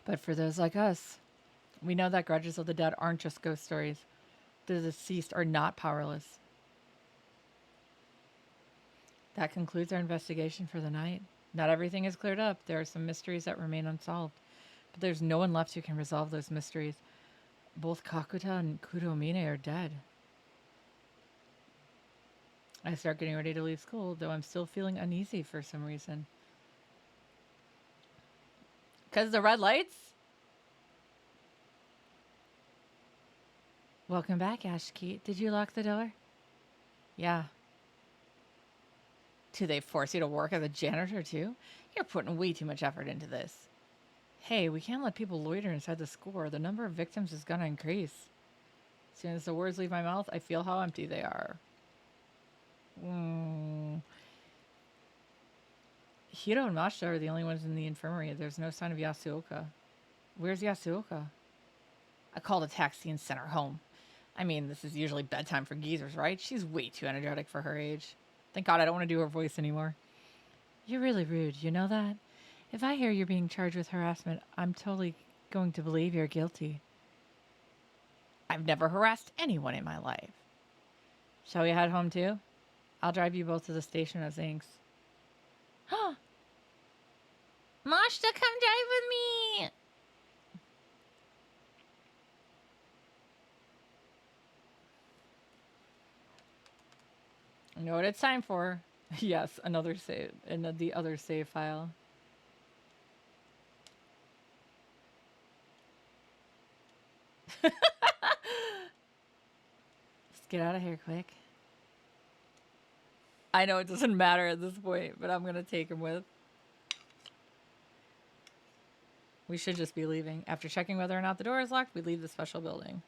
But for those like us, we know that grudges of the dead aren't just ghost stories. The deceased are not powerless. That concludes our investigation for the night. Not everything is cleared up. There are some mysteries that remain unsolved. But there's no one left who can resolve those mysteries. Both Kakuta and Kudomine are dead. I start getting ready to leave school, though I'm still feeling uneasy for some reason. 'Cause the red lights? Welcome back, Ashiki. Did you lock the door? Yeah. Do they force you to work as a janitor too? You're putting way too much effort into this. Hey, we can't let people loiter inside the school or the number of victims is gonna increase. As soon as the words leave my mouth, I feel how empty they are. Hiro and Mashita are the only ones in the infirmary. There's no sign of Yasuoka. Where's Yasuoka? I called a taxi and sent her home. I mean, this is usually bedtime for geezers, right? She's way too energetic for her age. Thank God I don't want to do her voice anymore. You're really rude, you know that? If I hear you're being charged with harassment, I'm totally going to believe you're guilty. I've never harassed anyone in my life. Shall we head home too? I'll drive you both to the station as Inks. Mashita, come drive with me. I know what it's time for. Yes, another save in the other save file. Let's get out of here quick. I know it doesn't matter at this point, but I'm gonna take him with. We should just be leaving. After checking whether or not the door is locked, we leave the special building.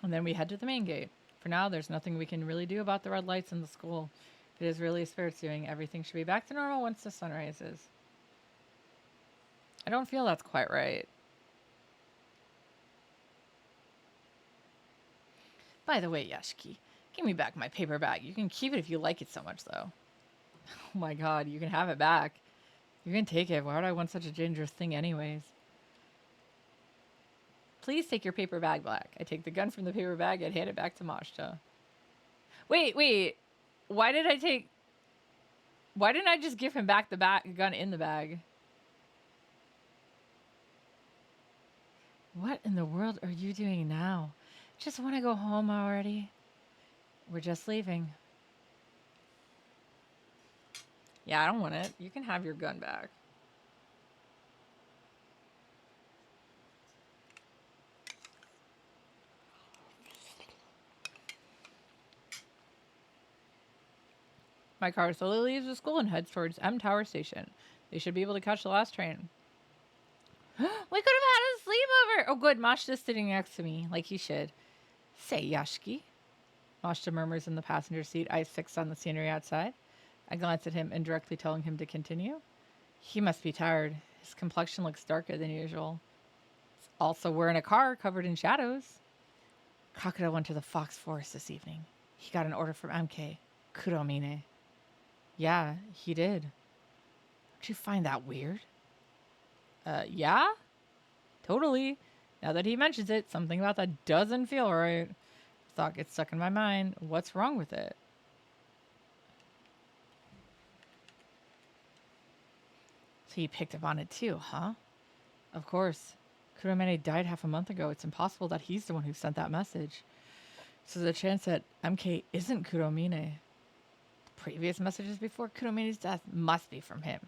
And then we head to the main gate. For now, there's nothing we can really do about the red lights in the school. If it is really a spirit doing, everything should be back to normal once the sun rises. I don't feel that's quite right. By the way, Yashiki, give me back my paper bag. You can keep it if you like it so much, though. Oh my god, you can have it back. You can take it. Why would I want such a dangerous thing anyways? Please take your paper bag back. I take the gun from the paper bag and hand it back to Mashita. Wait. Why did I take... Why didn't I just give him back the gun in the bag? What in the world are you doing now? Just want to go home already. We're just leaving. Yeah, I don't want it. You can have your gun back. My car slowly leaves the school and heads towards M Tower Station. They should be able to catch the last train. We could have had a sleepover! Oh, good. Mashta's sitting next to me, like he should. Say, Yashki. Mashta murmurs in the passenger seat, eyes fixed on the scenery outside. I glance at him, indirectly telling him to continue. He must be tired. His complexion looks darker than usual. Also, we're in a car covered in shadows. Kakura went to the Fox Forest this evening. He got an order from MK. Kuromine. Yeah, he did. Don't you find that weird? Yeah? Totally. Now that he mentions it, something about that doesn't feel right. Thought gets stuck in my mind. What's wrong with it? So you picked up on it too, huh? Of course. Kuromine died half a month ago. It's impossible that he's the one who sent that message. So there's a chance that MK isn't Kuromine. Previous messages before Kuromine's death must be from him.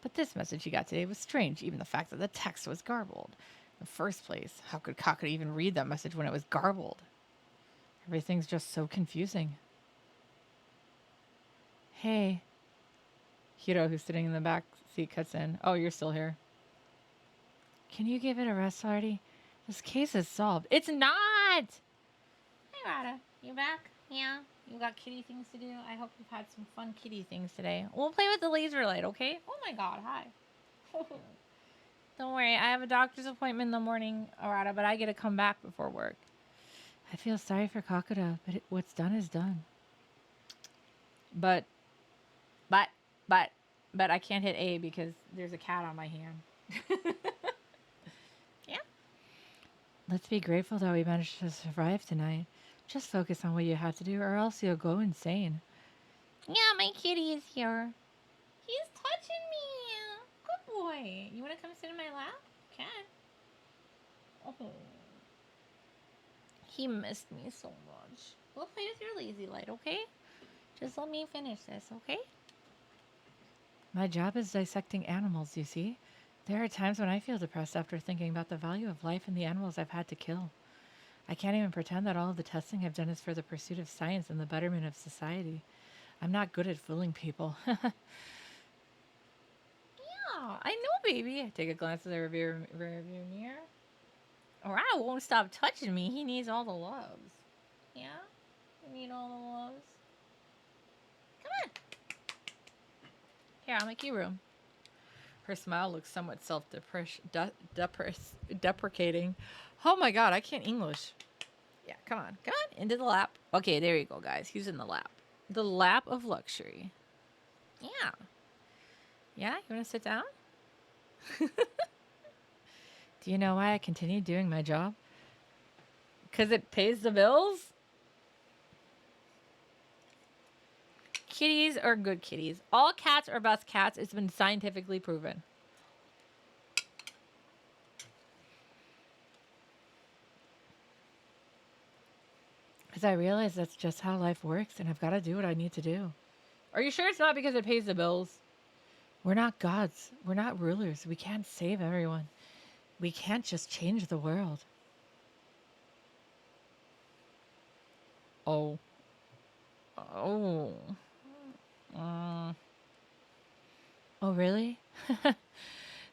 But this message he got today was strange, even the fact that the text was garbled. In the first place, how could Kakura even read that message when it was garbled? Everything's just so confusing. Hey. Hiro, who's sitting in the back seat, cuts in. Oh, you're still here. Can you give it a rest already? This case is solved. It's not! Hey, Rada. You back? Yeah. You got kitty things to do? I hope you've had some fun kitty things today. We'll play with the laser light, okay? Oh my god, hi. Don't worry, I have a doctor's appointment in the morning, Arata, but I get to come back before work. I feel sorry for Kakura, but what's done is done. But I can't hit A because there's a cat on my hand. Yeah? Let's be grateful that we managed to survive tonight. Just focus on what you have to do or else you'll go insane. Yeah, my kitty is here. He's touching me. Good boy. You want to come sit in my lap? You can. Oh. He missed me so much. We'll play with your lazy light, okay? Just let me finish this, okay? My job is dissecting animals, you see. There are times when I feel depressed after thinking about the value of life and the animals I've had to kill. I can't even pretend that all of the testing I've done is for the pursuit of science and the betterment of society. I'm not good at fooling people. Yeah, I know, baby. I take a glance at the rear view mirror. Or I won't stop touching me. He needs all the loves. Yeah? You need all the loves? Come on. Here, I'll make you room. Her smile looks somewhat deprecating. Oh my god, I can't English. Yeah, come on. Come on, into the lap. Okay, there you go, guys. He's in the lap. The lap of luxury. Yeah. Yeah, you want to sit down? Do you know why I continue doing my job? Because it pays the bills? Kitties are good kitties. All cats are best cats. It's been scientifically proven. Because I realize that's just how life works, and I've got to do what I need to do. Are you sure it's not because it pays the bills? We're not gods. We're not rulers. We can't save everyone. We can't just change the world. Oh. Oh. Oh, really?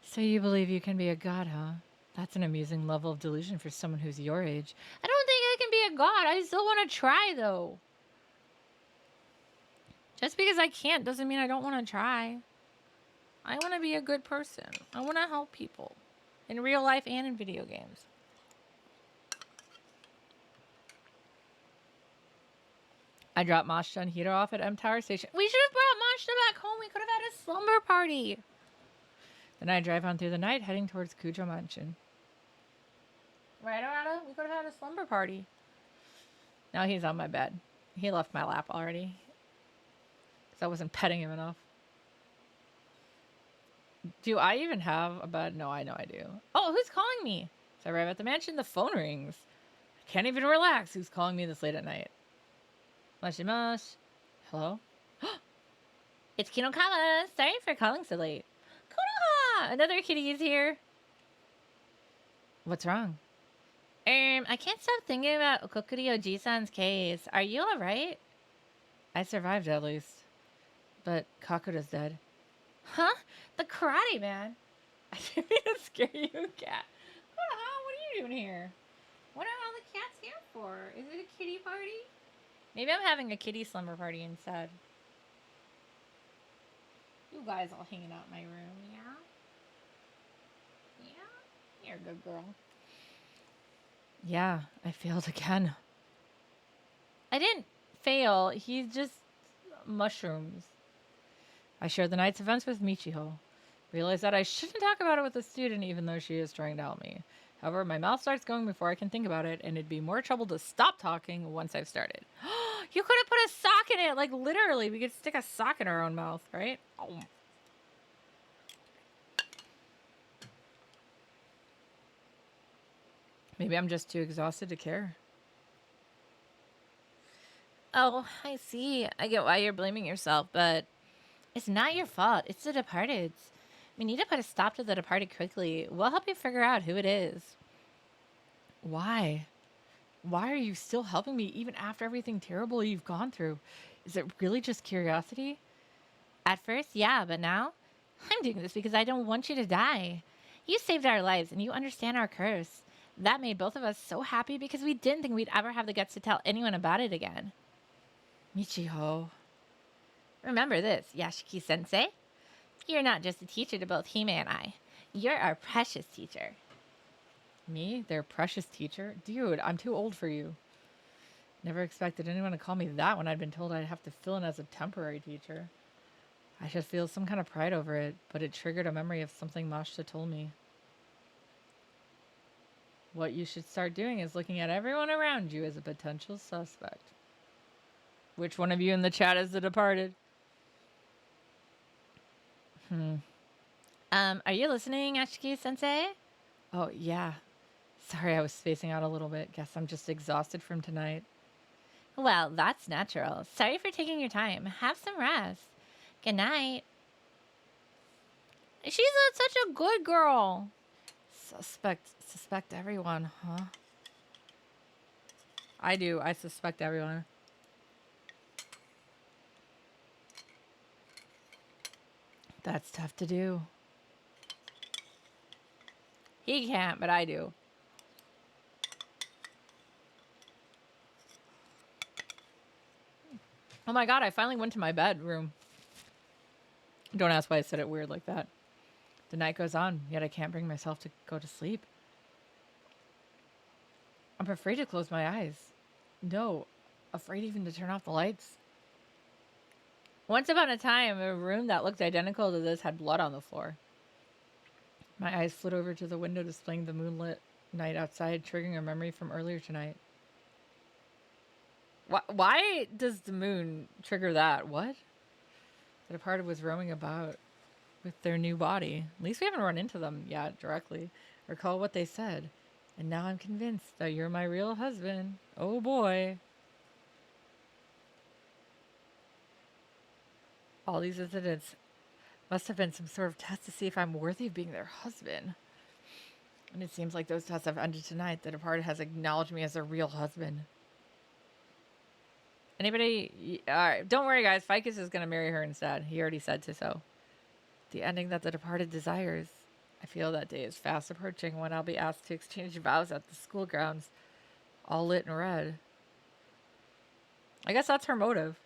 So you believe you can be a god, huh? That's an amusing level of delusion for someone who's your age. I don't think I can be a god. I still want to try, though. Just because I can't doesn't mean I don't want to try. I want to be a good person. I want to help people. In real life and in video games. I dropped Mashta and Hiro off at M Tower Station. We should have brought Mashta back home. We could have had a slumber party. Then I drive on through the night, heading towards Kujo Mansion. Right, Arata? We could have had a slumber party. Now he's on my bed. He left my lap already. Because I wasn't petting him enough. Do I even have a bed? No, I know I do. Oh, who's calling me? So I arrive at the mansion, the phone rings. I can't even relax. Who's calling me this late at night? Moshimash. Hello? It's Kinokawa. Sorry for calling so late. Konoha! Another kitty is here. What's wrong? I can't stop thinking about Kokuri Oji-san's case. Are you alright? I survived at least. But Kakura's dead. Huh? The karate man? I didn't mean to scare you, cat. Konoha, what are you doing here? What are all the cats here for? Is it a kitty party? Maybe I'm having a kitty slumber party instead. You guys all hanging out in my room, yeah? Yeah? You're a good girl. Yeah, I failed again. I didn't fail. He's just mushrooms. I shared the night's events with Michiho. Realized that I shouldn't talk about it with a student even though she is trying to help me. However, my mouth starts going before I can think about it, and it'd be more trouble to stop talking once I've started. You could have put a sock in it! Like, literally, we could stick a sock in our own mouth, right? Oh. Maybe I'm just too exhausted to care. Oh, I see. I get why you're blaming yourself, but it's not your fault. It's the Departed's. We need to put a stop to the Departed quickly. We'll help you figure out who it is. Why? Why are you still helping me even after everything terrible you've gone through? Is it really just curiosity? At first, yeah, but now? I'm doing this because I don't want you to die. You saved our lives and you understand our curse. That made both of us so happy because we didn't think we'd ever have the guts to tell anyone about it again. Michiho. Remember this, Yashiki-sensei. You're not just a teacher to both Hime and I. You're our precious teacher. Me? Their precious teacher? Dude, I'm too old for you. Never expected anyone to call me that when I'd been told I'd have to fill in as a temporary teacher. I should feel some kind of pride over it, but it triggered a memory of something Mashita told me. What you should start doing is looking at everyone around you as a potential suspect. Which one of you in the chat is the Departed? Are you listening, Ashiki-sensei? Oh, yeah. Sorry, I was spacing out a little bit. Guess I'm just exhausted from tonight. Well, that's natural. Sorry for taking your time. Have some rest. Good night. She's such a good girl. Suspect everyone, huh? I do. I suspect everyone. That's tough to do. He can't, but I do. Oh my god, I finally went to my bedroom. Don't ask why I said it weird like that. The night goes on, yet I can't bring myself to go to sleep. I'm afraid to close my eyes. No, afraid even to turn off the lights. Once upon a time, a room that looked identical to this had blood on the floor. My eyes flit over to the window displaying the moonlit night outside, triggering a memory from earlier tonight. Why does the moon trigger that? What? The Departed was roaming about with their new body. At least we haven't run into them yet directly. Recall what they said. And now I'm convinced that you're my real husband. Oh boy. All these incidents must have been some sort of test to see if I'm worthy of being their husband. And it seems like those tests have ended tonight. The Departed has acknowledged me as their real husband. Anybody? Alright, don't worry guys. Ficus is going to marry her instead. He already said so. The ending that the Departed desires. I feel that day is fast approaching when I'll be asked to exchange vows at the school grounds. All lit in red. I guess that's her motive.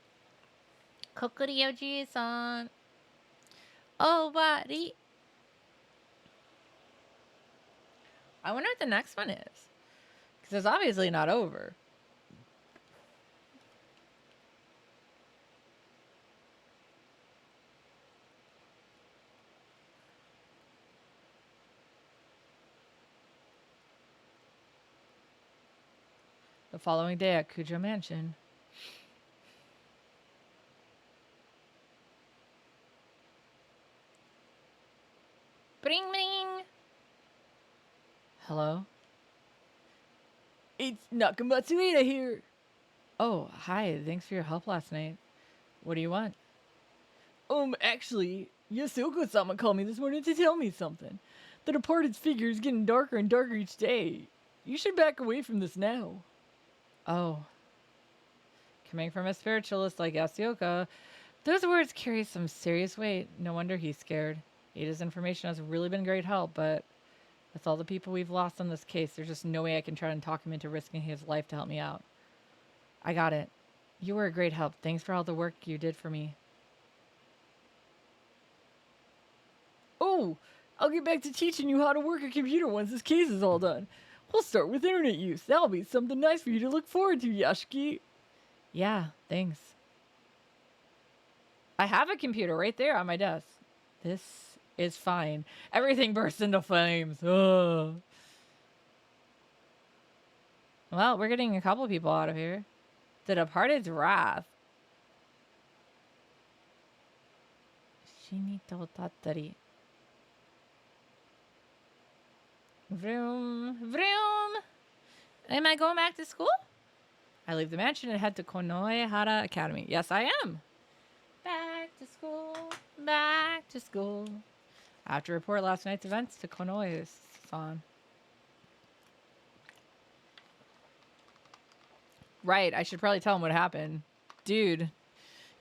Kokurioji-san. Oh, buddy. I wonder what the next one is. Because it's obviously not over. The following day at Kujo Mansion. Bring, bring. Hello? It's Nakamatsueda here. Oh, hi. Thanks for your help last night. What do you want? Actually, Yasuko-sama called me this morning to tell me something. The departed's figure is getting darker and darker each day. You should back away from this now. Oh. Coming from a spiritualist like Yasuoka, those words carry some serious weight. No wonder he's scared. Ada's information has really been great help, but with all the people we've lost on this case, there's just no way I can try and talk him into risking his life to help me out. I got it. You were a great help. Thanks for all the work you did for me. Oh, I'll get back to teaching you how to work a computer once this case is all done. We'll start with internet use. That'll be something nice for you to look forward to, Yashiki. Yeah, thanks. I have a computer right there on my desk. This is fine. Everything bursts into flames. Ugh. Well, we're getting a couple people out of here. The Departed's Wrath. Shinito Tatari. Vroom, vroom. Am I going back to school? I leave the mansion and head to Konoehara Academy. Yes, I am. Back to school. Back to school. I have to report last night's events to Konoe-san. Right, I should probably tell him what happened. Dude,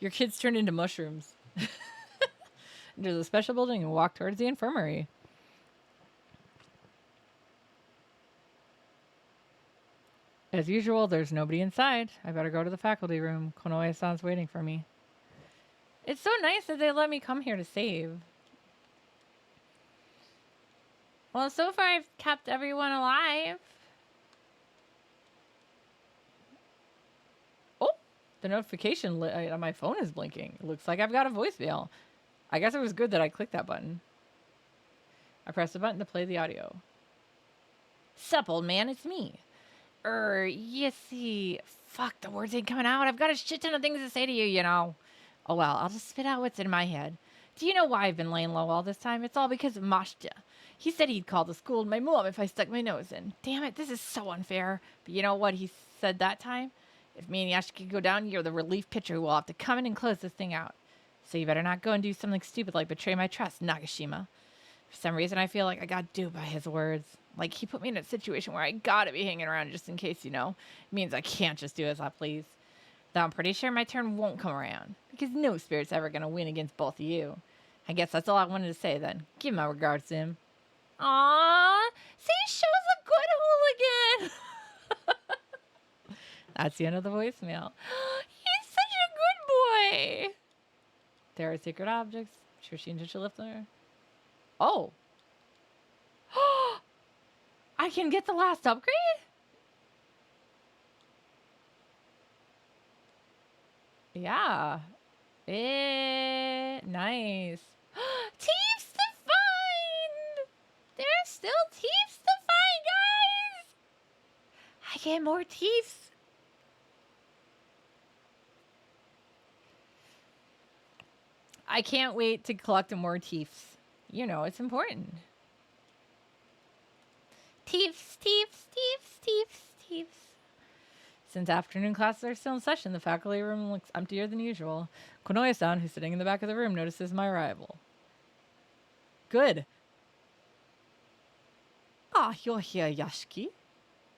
your kids turned into mushrooms. Enter the special building and walk towards the infirmary. As usual, there's nobody inside. I better go to the faculty room. Konoe-san's waiting for me. It's so nice that they let me come here to save. Well, so far I've kept everyone alive. Oh, the notification on my phone is blinking. It looks like I've got a voicemail. I guess it was good that I clicked that button. I press the button to play the audio. Sup, old man, it's me. You see, fuck, the words ain't coming out. I've got a shit ton of things to say to you, you know. Oh well, I'll just spit out what's in my head. Do you know why I've been laying low all this time? It's all because of Mashta. He said he'd call the school and my mom if I stuck my nose in. Damn it, this is so unfair. But you know what he said that time? If me and Yashiki go down, you're the relief pitcher who will have to come in and close this thing out. So you better not go and do something stupid like betray my trust, Nagashima. For some reason, I feel like I got duped by his words. Like, he put me in a situation where I gotta be hanging around just in case, you know. It means I can't just do as I please. Though I'm pretty sure my turn won't come around. Because no spirit's ever gonna win against both of you. I guess that's all I wanted to say then. Give my regards to him. Aww! See, show's a good hooligan! That's the end of the voicemail. He's such a good boy! There are secret objects. Sure she should lift there. Oh! I can get the last upgrade? Yeah. Nice. Thieves to find! There's still thieves to find, guys! I get more thieves. I can't wait to collect more thieves. You know, it's important. Thieves, thieves, thieves, thieves, thieves. Since afternoon classes are still in session, the faculty room looks emptier than usual. Konoe-san, who's sitting in the back of the room, notices my arrival. Good. Ah, you're here, Yashiki.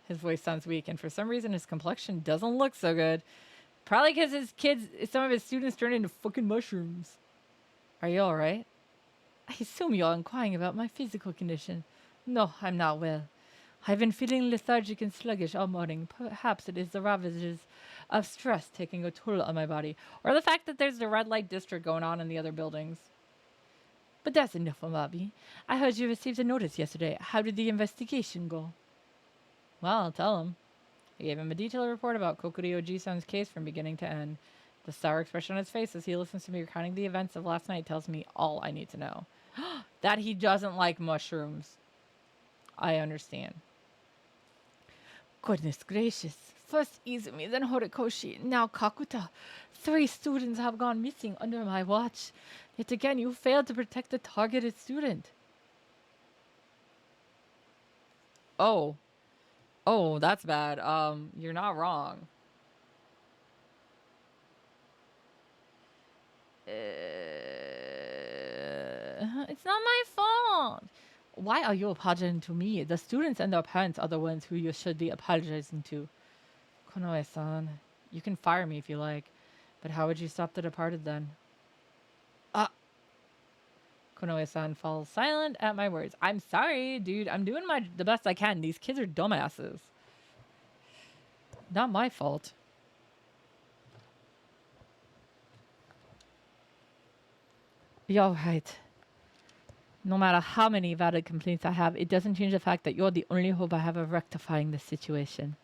His voice sounds weak, and for some reason his complexion doesn't look so good. Probably because some of his students turned into fucking mushrooms. Are you alright? I assume you're inquiring about my physical condition. No, I'm not well. I've been feeling lethargic and sluggish all morning. Perhaps it is the ravages of stress taking a toll on my body, or the fact that there's the red light district going on in the other buildings. But that's enough, Amabi. I heard you received a notice yesterday. How did the investigation go? Well, I'll tell him. I gave him a detailed report about Kokuri Oji-san's case from beginning to end. The sour expression on his face as he listens to me recounting the events of last night tells me all I need to know. That he doesn't like mushrooms. I understand. Goodness gracious. First Izumi, then Horikoshi, now Kakuta. 3 students have gone missing under my watch. Yet again, you failed to protect the targeted student. Oh. Oh, that's bad. You're not wrong. It's not my fault. Why are you apologizing to me? The students and their parents are the ones who you should be apologizing to. Konoe-san, you can fire me if you like, but how would you stop the departed then? Ah! Konoe-san falls silent at my words. I'm sorry, dude. I'm doing the best I can. These kids are dumbasses. Not my fault. You're right. No matter how many valid complaints I have, it doesn't change the fact that you're the only hope I have of rectifying this situation.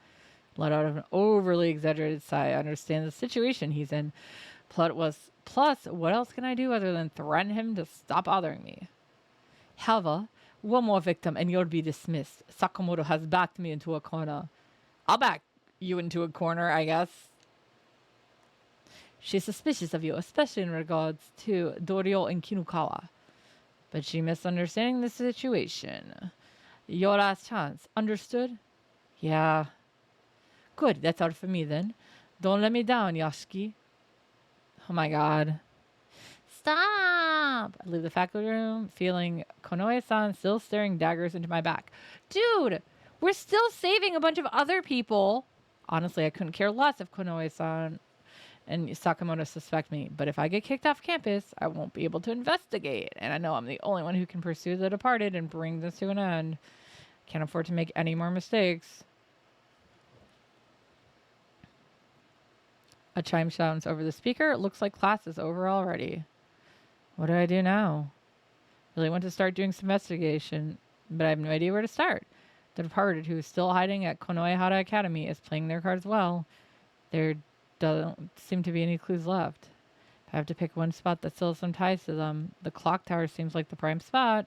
Let out of an overly exaggerated sigh. I understand the situation he's in. Plus, what else can I do other than threaten him to stop bothering me? However, one more victim and you'll be dismissed. Sakamoto has backed me into a corner. I'll back you into a corner, I guess. She's suspicious of you, especially in regards to Dorio and Kinukawa. But she misunderstanding the situation. Your last chance. Understood? Yeah. Good, that's all for me then. Don't let me down, Yashiki. Oh my god. Stop! I leave the faculty room, feeling Konoe-san still staring daggers into my back. Dude, we're still saving a bunch of other people. Honestly, I couldn't care less if Konoe-san and Sakamoto suspect me. But if I get kicked off campus, I won't be able to investigate. And I know I'm the only one who can pursue the departed and bring this to an end. Can't afford to make any more mistakes. A chime sounds over the speaker. It looks like class is over already. What do I do now? Really want to start doing some investigation, but I have no idea where to start. The departed, who is still hiding at Konoehara Academy, is playing their cards well. There don't seem to be any clues left. I have to pick one spot that still has some ties to them. The clock tower seems like the prime spot.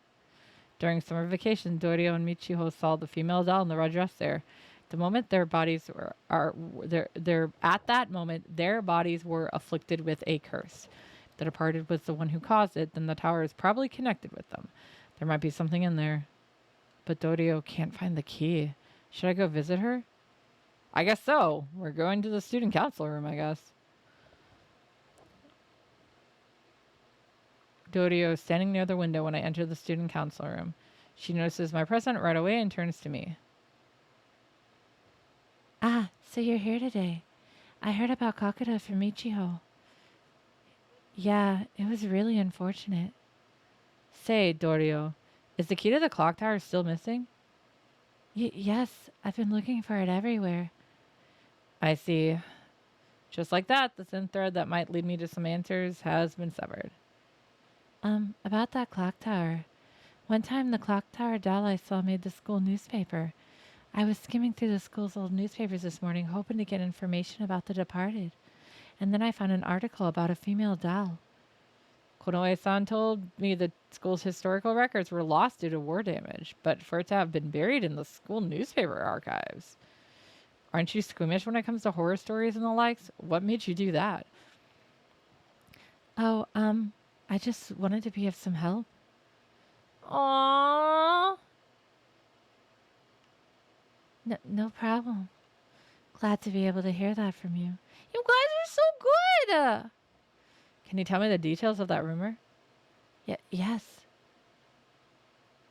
During summer vacation, Dorio and Michiho saw the female doll in the red dress there. The moment their bodies their bodies were afflicted with a curse. The departed was the one who caused it, then the tower is probably connected with them. There might be something in there. But Dorio can't find the key. Should I go visit her? I guess so. We're going to the student council room, I guess. Dorio is standing near the window when I enter the student council room. She notices my presence right away and turns to me. Ah, so you're here today. I heard about Kakuta from Michiho. Yeah, it was really unfortunate. Say, Dorio, is the key to the clock tower still missing? Yes, I've been looking for it everywhere. I see. Just like that, the thin thread that might lead me to some answers has been severed. About that clock tower. One time the clock tower doll I saw made the school newspaper. I was skimming through the school's old newspapers this morning, hoping to get information about the departed. And then I found an article about a female doll. Konoe-san told me the school's historical records were lost due to war damage, but for it to have been buried in the school newspaper archives. Aren't you squeamish when it comes to horror stories and the likes? What made you do that? Oh, I just wanted to be of some help. Aww. No problem. Glad to be able to hear that from you. You guys are so good! Can you tell me the details of that rumor? Yes.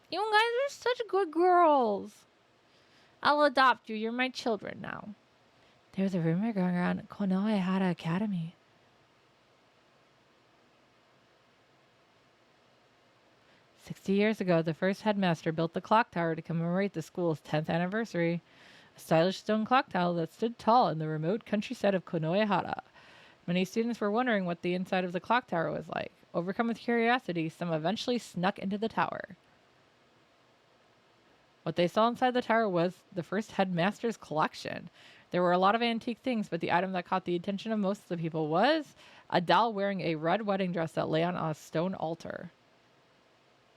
You guys are such good girls. I'll adopt you. You're my children now. There's a rumor going around at Konoehara Academy. "60 years ago, the first headmaster built the clock tower to commemorate the school's 10th anniversary. A stylish stone clock tower that stood tall in the remote countryside of Konoehara. Many students were wondering what the inside of the clock tower was like. Overcome with curiosity, some eventually snuck into the tower. What they saw inside the tower was the first headmaster's collection. There were a lot of antique things, but the item that caught the attention of most of the people was a doll wearing a red wedding dress that lay on a stone altar."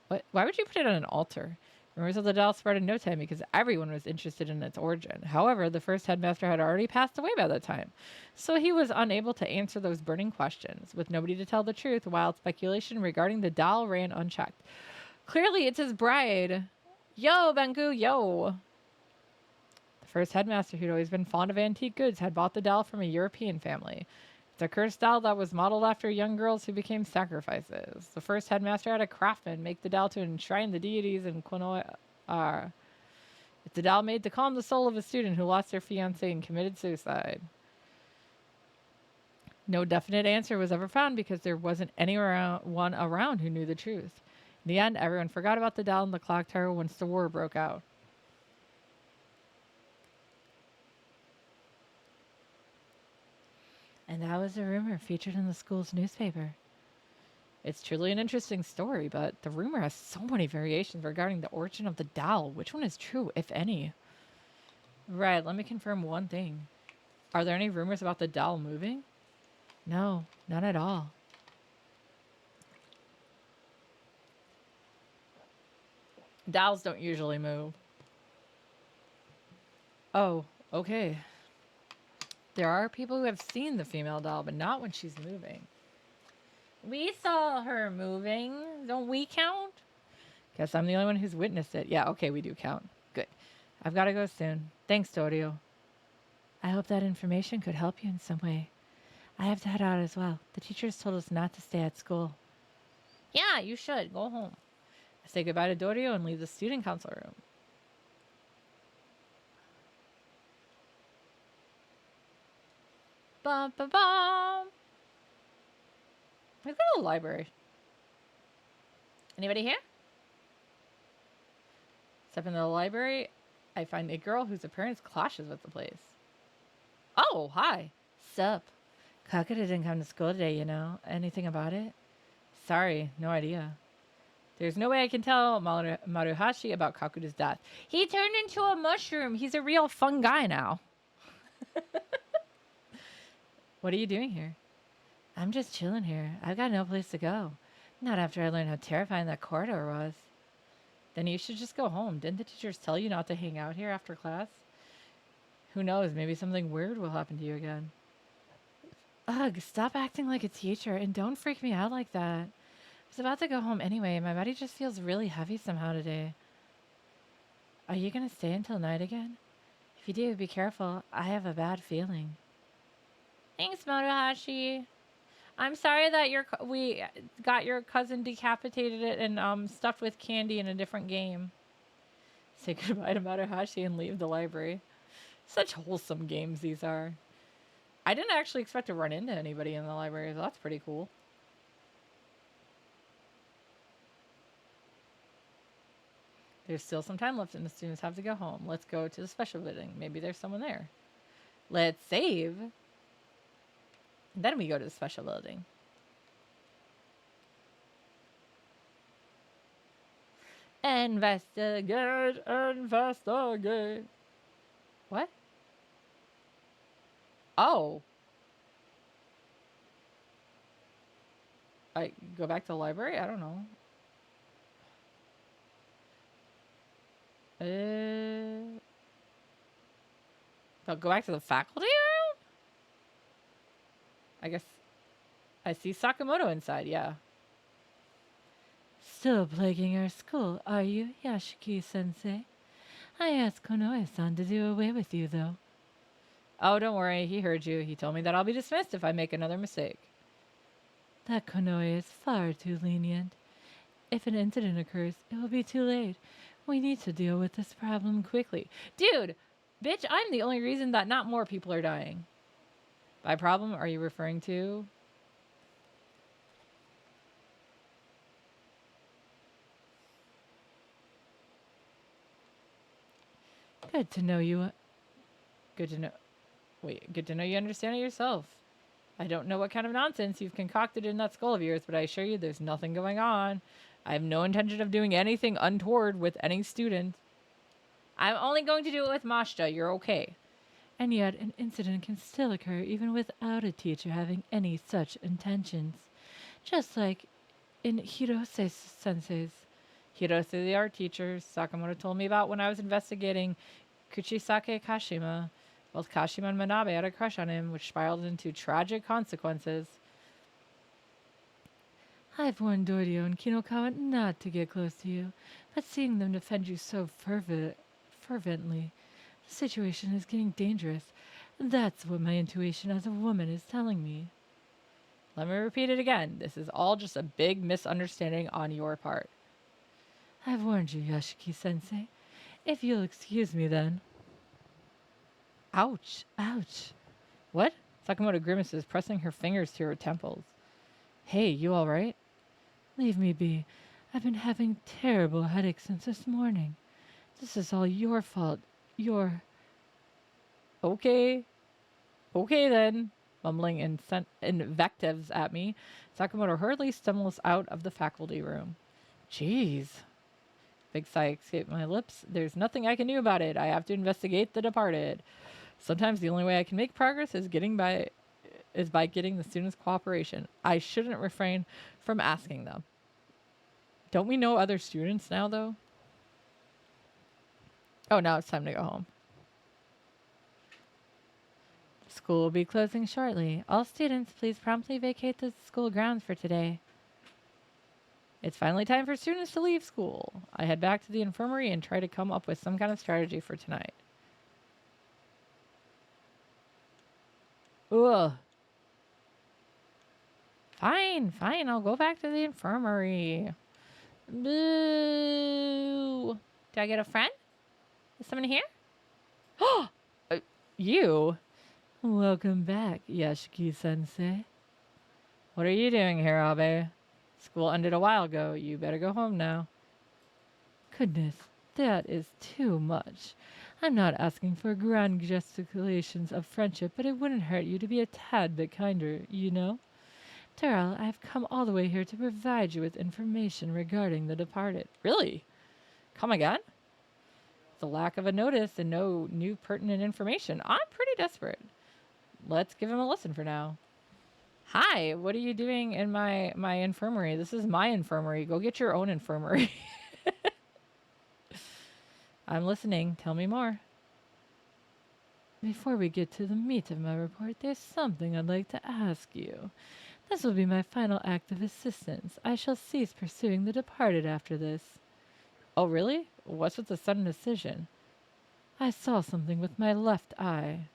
What? Why would you put it on an altar? Rumors of the doll spread in no time because everyone was interested in its origin. However, the first headmaster had already passed away by that time, so he was unable to answer those burning questions. With nobody to tell the truth, wild speculation regarding the doll ran unchecked. Clearly, it's his bride. Yo, Bangu, yo. First headmaster, who'd always been fond of antique goods, had bought the doll from a European family. It's a cursed doll that was modeled after young girls who became sacrifices. The first headmaster had a craftsman make the doll to enshrine the deities in Konoe. It's a doll made to calm the soul of a student who lost their fiancé and committed suicide. No definite answer was ever found because there wasn't anyone around who knew the truth. In the end, everyone forgot about the doll in the clock tower once the war broke out. And that was a rumor featured in the school's newspaper. It's truly an interesting story, but the rumor has so many variations regarding the origin of the doll. Which one is true, if any? Right, let me confirm one thing. Are there any rumors about the doll moving? No, none at all. Dolls don't usually move. Oh, okay. There are people who have seen the female doll, but not when she's moving. We saw her moving. Don't we count? Guess I'm the only one who's witnessed it. Yeah, okay, we do count. Good. I've got to go soon. Thanks, Torio. I hope that information could help you in some way. I have to head out as well. The teachers told us not to stay at school. Yeah, you should. Go home. I say goodbye to Dorio and leave the student council room. Bum, bum, bum. Let's go to the library. Anybody here? Step into the library. I find a girl whose appearance clashes with the place. Oh, hi. Sup? Kakuta didn't come to school today, you know. Anything about it? Sorry, no idea. There's no way I can tell Maruhashi about Kakuta's death. He turned into a mushroom. He's a real fun guy now. What are you doing here? I'm just chilling here. I've got no place to go. Not after I learned how terrifying that corridor was. Then you should just go home. Didn't the teachers tell you not to hang out here after class? Who knows? Maybe something weird will happen to you again. Ugh, stop acting like a teacher and don't freak me out like that. I was about to go home anyway. My body just feels really heavy somehow today. Are you going to stay until night again? If you do, be careful. I have a bad feeling. Thanks, Motohashi. I'm sorry that we got your cousin decapitated it and stuffed with candy in a different game. Say goodbye to Motohashi and leave the library. Such wholesome games these are. I didn't actually expect to run into anybody in the library, so that's pretty cool. There's still some time left and the students have to go home. Let's go to the special building. Maybe there's someone there. Let's save. Then we go to the special building. Investigate, investigate. What? Oh. I go back to the library? I don't know. I'll go back to the faculty room? I guess I see Sakamoto inside, yeah. Still plaguing our school, are you, Yashiki-sensei? I asked Konoe-san to do away with you, though. Oh, don't worry, he heard you. He told me that I'll be dismissed if I make another mistake. That Konoe is far too lenient. If an incident occurs, it will be too late. We need to deal with this problem quickly. Dude, bitch, I'm the only reason that not more people are dying. By problem, are you referring to? Good to know you. Good to know. Wait, good to know you understand it yourself. I don't know what kind of nonsense you've concocted in that skull of yours, but I assure you there's nothing going on. I have no intention of doing anything untoward with any student. I'm only going to do it with Mashta. You're okay. And yet, an incident can still occur even without a teacher having any such intentions. Just like in Hirose-sensei's. Hirose, the art teacher, Sakamoto told me about when I was investigating Kuchisake Kashima. Both Kashima and Manabe had a crush on him, which spiraled into tragic consequences. I've warned Dorio and Kinokawa not to get close to you, but seeing them defend you so fervently, The situation is getting dangerous. That's what my intuition as a woman is telling me. Let me repeat it again. This is all just a big misunderstanding on your part. I've warned you, Yashiki sensei. If you'll excuse me then. Ouch, ouch. What? Sakamoto grimaces, pressing her fingers to her temples. Hey, you alright? Leave me be. I've been having terrible headaches since this morning. This is all your fault. Your... Okay. Okay then. Mumbling invectives at me, Sakamoto hurriedly stumbles out of the faculty room. Jeez. Big sigh escaped my lips. There's nothing I can do about it. I have to investigate the departed. Sometimes the only way I can make progress is by getting the students' cooperation. I shouldn't refrain from asking them. Don't we know other students now, though? Oh, now it's time to go home. School will be closing shortly. All students, please promptly vacate the school grounds for today. It's finally time for students to leave school. I head back to the infirmary and try to come up with some kind of strategy for tonight. Ugh. Fine, I'll go back to the infirmary. Boo. Do I get a friend? Is someone here? Oh, you. Welcome back, Yashiki-sensei. What are you doing here, Abe? School ended a while ago. You better go home now. Goodness, that is too much. I'm not asking for grand gesticulations of friendship, but it wouldn't hurt you to be a tad bit kinder, you know? Daryl, I've come all the way here to provide you with information regarding the departed. Really? Come again? The lack of a notice and no new pertinent information. I'm pretty desperate. Let's give him a listen for now. Hi, what are you doing in my infirmary? This is my infirmary. Go get your own infirmary. I'm listening. Tell me more. Before we get to the meat of my report, there's something I'd like to ask you. This will be my final act of assistance. I shall cease pursuing the departed after this. Oh, really? What's with the sudden decision? I saw something with my left eye.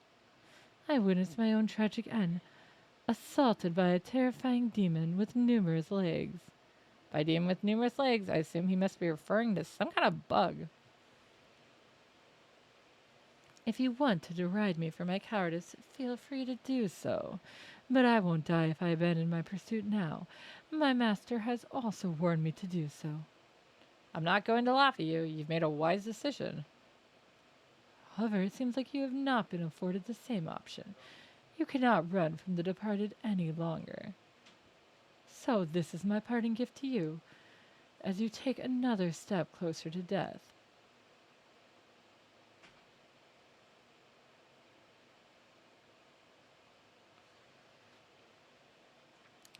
I witnessed my own tragic end, assaulted by a terrifying demon with numerous legs. By demon with numerous legs, I assume he must be referring to some kind of bug. If you want to deride me for my cowardice, feel free to do so. But I won't die if I abandon my pursuit now. My master has also warned me to do so. I'm not going to laugh at you. You've made a wise decision. However, it seems like you have not been afforded the same option. You cannot run from the departed any longer. So this is my parting gift to you, as you take another step closer to death.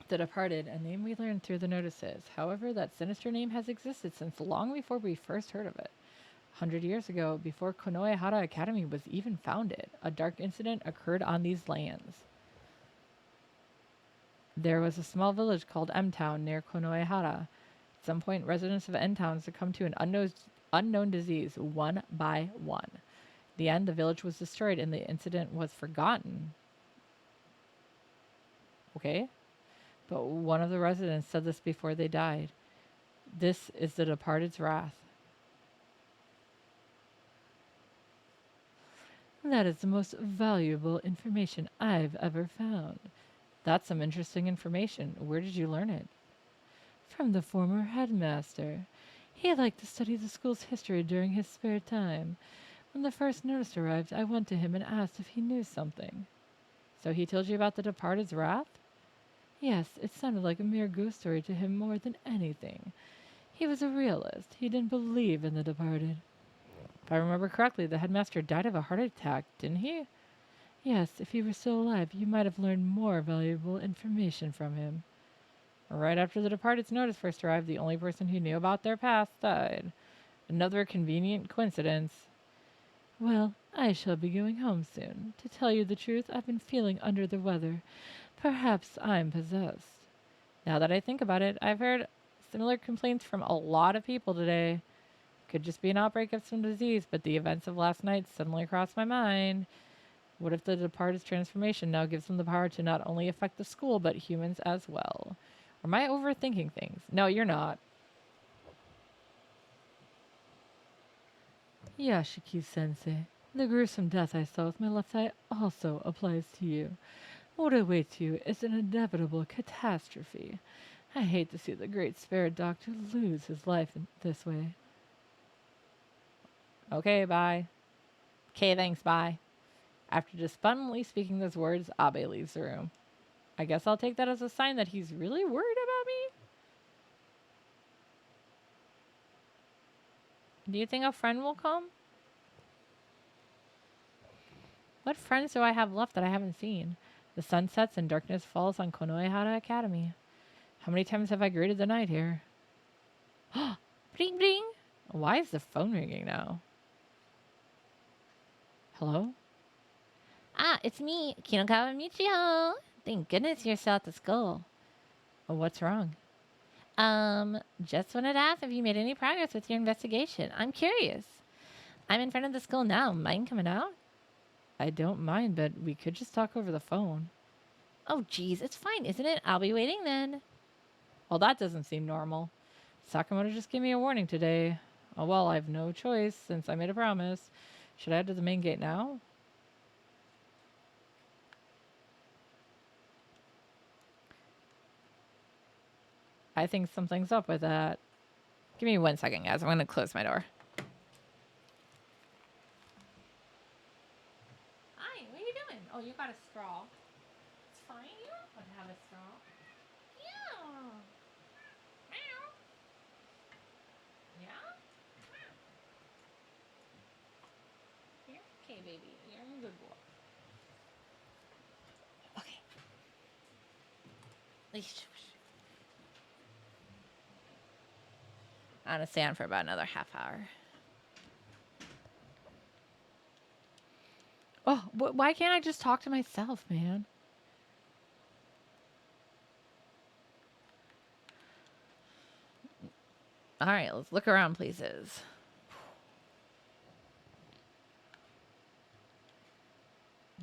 The departed, a name we learned through the notices. However, that sinister name has existed since long before we first heard of it. 100 years ago, before Konoehara Academy was even founded, a dark incident occurred on these lands. There was a small village called M-Town near Konoehara. At some point, residents of N-Town succumbed to an unknown disease, one by one. In the end, the village was destroyed and the incident was forgotten. Okay? But one of the residents said this before they died. This is the departed's wrath. That is the most valuable information I've ever found. That's some interesting information. Where did you learn it? From the former headmaster. He liked to study the school's history during his spare time. When the first notice arrived, I went to him and asked if he knew something. So he told you about the departed's wrath? Yes, it sounded like a mere ghost story to him more than anything. He was a realist. He didn't believe in the departed. If I remember correctly, the headmaster died of a heart attack, didn't he? Yes, if he were still alive, you might have learned more valuable information from him. Right after the departed's notice first arrived, the only person who knew about their past died. Another convenient coincidence. Well, I shall be going home soon. To tell you the truth, I've been feeling under the weather. Perhaps I'm possessed. Now that I think about it, I've heard similar complaints from a lot of people today. Could just be an outbreak of some disease, but the events of last night suddenly crossed my mind. What if the departed's transformation now gives them the power to not only affect the school, but humans as well? Or am I overthinking things? No, you're not. Yashiki-sensei, the gruesome death I saw with my left eye also applies to you. What awaits you is an inevitable catastrophe. I hate to see the great spirit doctor lose his life in this way. Okay, bye. Okay, thanks, bye. After despondently speaking those words, Abe leaves the room. I guess I'll take that as a sign that he's really worried about me. Do you think a friend will come? What friends do I have left that I haven't seen? The sun sets and darkness falls on Konoehara Academy. How many times have I greeted the night here? Bring, bring. Why is the phone ringing now? Hello? Ah, it's me, Kinokawa Michiho. Thank goodness you're still at the school. Oh, what's wrong? Just wanted to ask if you made any progress with your investigation. I'm curious. I'm in front of the school now. Mind coming out? I don't mind, but we could just talk over the phone. Oh, geez, it's fine, isn't it? I'll be waiting then. Well, that doesn't seem normal. Sakamoto just gave me a warning today. Oh, well, I have no choice since I made a promise. Should I head to the main gate now? I think something's up with that. Give me 1 second, guys. I'm going to close my door. Hi, what are you doing? Oh, you got a straw. It's fine. You don't want to have a straw. Yeah. Meow. Yeah? Here? Okay, baby. You're a good boy. Okay. I'm going to stay on for about another half hour. Oh, why can't I just talk to myself, man? All right, let's look around places.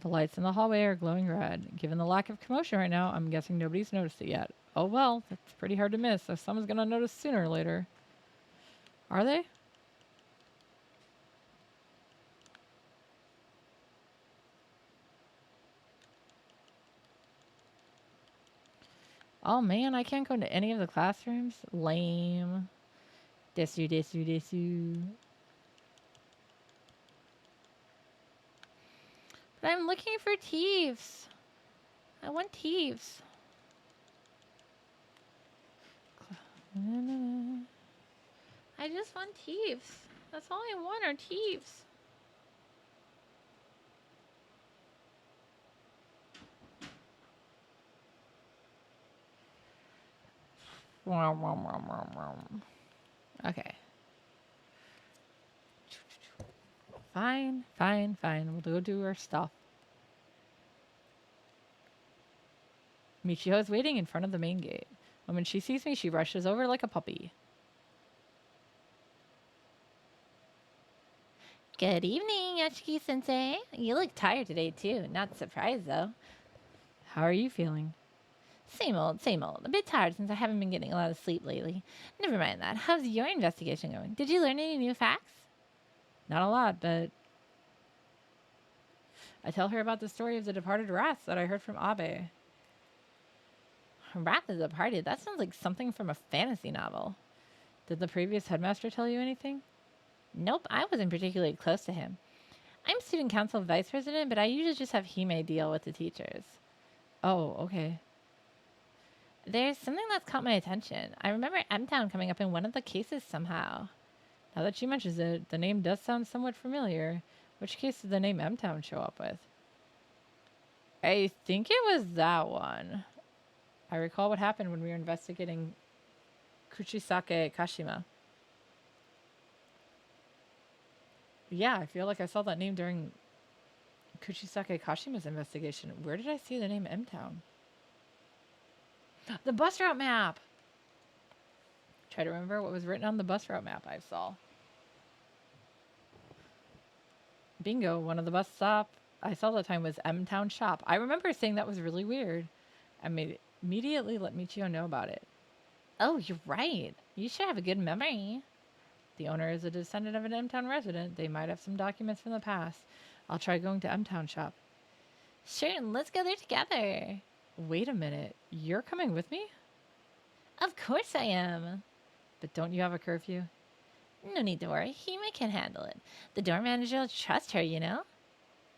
The lights in the hallway are glowing red. Given the lack of commotion right now, I'm guessing nobody's noticed it yet. Oh well, that's pretty hard to miss, so someone's gonna notice sooner or later. Are they? Oh man, I can't go into any of the classrooms? Lame. Desu, desu, desu. But I'm looking for thieves. I want thieves. I just want thieves. That's all I want are thieves. Okay. Fine, fine, fine. We'll go do our stuff. Michiho is waiting in front of the main gate. And when she sees me, she rushes over like a puppy. Good evening, Yashiki-sensei. You look tired today, too. Not surprised, though. How are you feeling? Same old, same old. A bit tired since I haven't been getting a lot of sleep lately. Never mind that. How's your investigation going? Did you learn any new facts? Not a lot, but I tell her about the story of the departed rats that I heard from Abe. Wrath of the Party? That sounds like something from a fantasy novel. Did the previous headmaster tell you anything? Nope, I wasn't particularly close to him. I'm student council vice president, but I usually just have Hime deal with the teachers. Oh, okay. There's something that's caught my attention. I remember M-Town coming up in one of the cases somehow. Now that she mentions it, the name does sound somewhat familiar. Which case did the name M-Town show up with? I think it was that one. I recall what happened when we were investigating Kuchisake Kashima. Yeah, I feel like I saw that name during Kuchisake Kashima's investigation. Where did I see the name M-Town? The bus route map! Try to remember what was written on the bus route map I saw. Bingo, one of the bus stop I saw the time was M Town Shop. I remember saying that was really weird. I made immediately let Michio know about it. Oh, you're right. You should have a good memory. The owner is a descendant of an M Town resident. They might have some documents from the past. I'll try going to M Town Shop. Sure, let's go there together. Wait a minute. You're coming with me? Of course I am. But don't you have a curfew? No need to worry. Hime can handle it. The door manager will trust her, you know?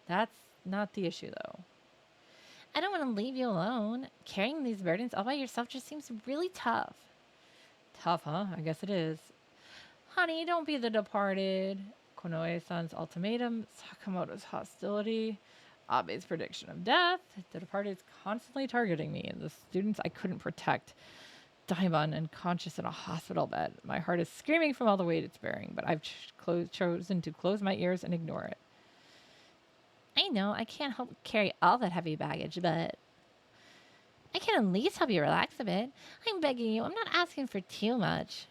That's not the issue, though. I don't want to leave you alone. Carrying these burdens all by yourself just seems really tough. Tough, huh? I guess it is. Honey, don't be the departed. Konoe-san's ultimatum, Sakamoto's hostility, Abe's prediction of death. The departed is constantly targeting me and the students I couldn't protect. Daimon unconscious in a hospital bed. My heart is screaming from all the weight it's bearing, but I've chosen to close my ears and ignore it. I know I can't help carry all that heavy baggage, but I can at least help you relax a bit. I'm begging you. I'm not asking for too much.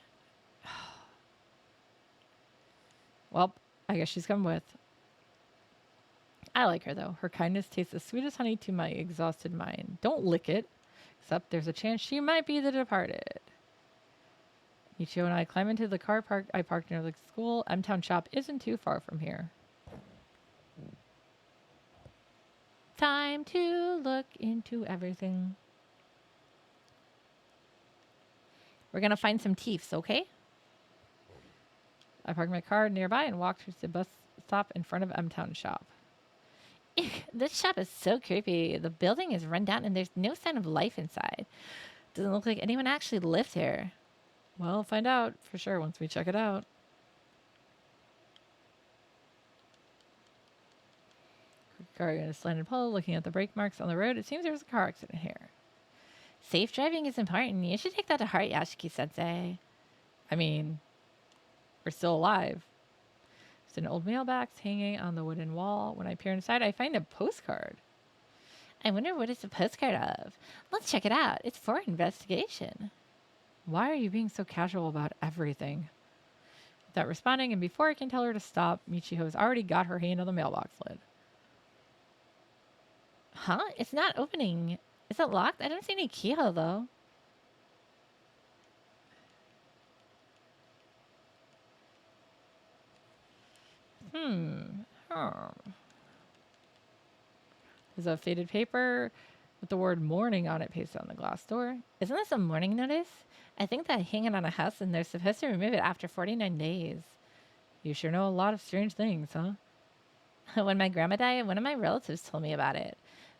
Well, I guess she's come with. I like her, though. Her kindness tastes as sweet as honey to my exhausted mind. Don't lick it, except there's a chance she might be the departed. Michio and I climb into the car I parked near the school. M-Town Shop isn't too far from here. Time to look into everything. We're going to find some thieves, okay? I parked my car nearby and walked to the bus stop in front of M-Town Shop. This shop is so creepy. The building is run down and there's no sign of life inside. Doesn't look like anyone actually lived here. Well, we'll find out for sure once we check it out. Car in a slanted pole, looking at the brake marks on the road. It seems there was a car accident here. Safe driving is important. You should take that to heart, Yashiki-sensei. I mean, we're still alive. There's an old mailbox hanging on the wooden wall. When I peer inside, I find a postcard. I wonder what it's a postcard of. Let's check it out. It's for investigation. Why are you being so casual about everything? Without responding, and before I can tell her to stop, Michio has already got her hand on the mailbox lid. Huh? It's not opening. Is it locked? I don't see any keyhole, though. There's a faded paper with the word morning on it pasted on the glass door. Isn't this a morning notice? I think that hanging on a house and they're supposed to remove it after 49 days. You sure know a lot of strange things, huh? When my grandma died, one of my relatives told me about it.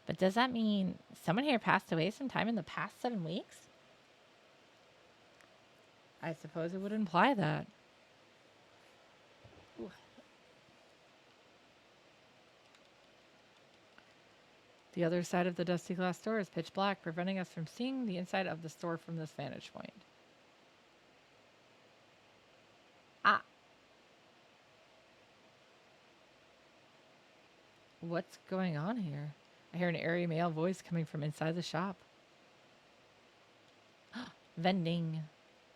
But does that mean someone here passed away sometime in the past 7 weeks? I suppose it would imply that. Ooh. The other side of the dusty glass door is pitch black, preventing us from seeing the inside of the store from this vantage point. Ah. What's going on here? I hear an airy male voice coming from inside the shop. Vending.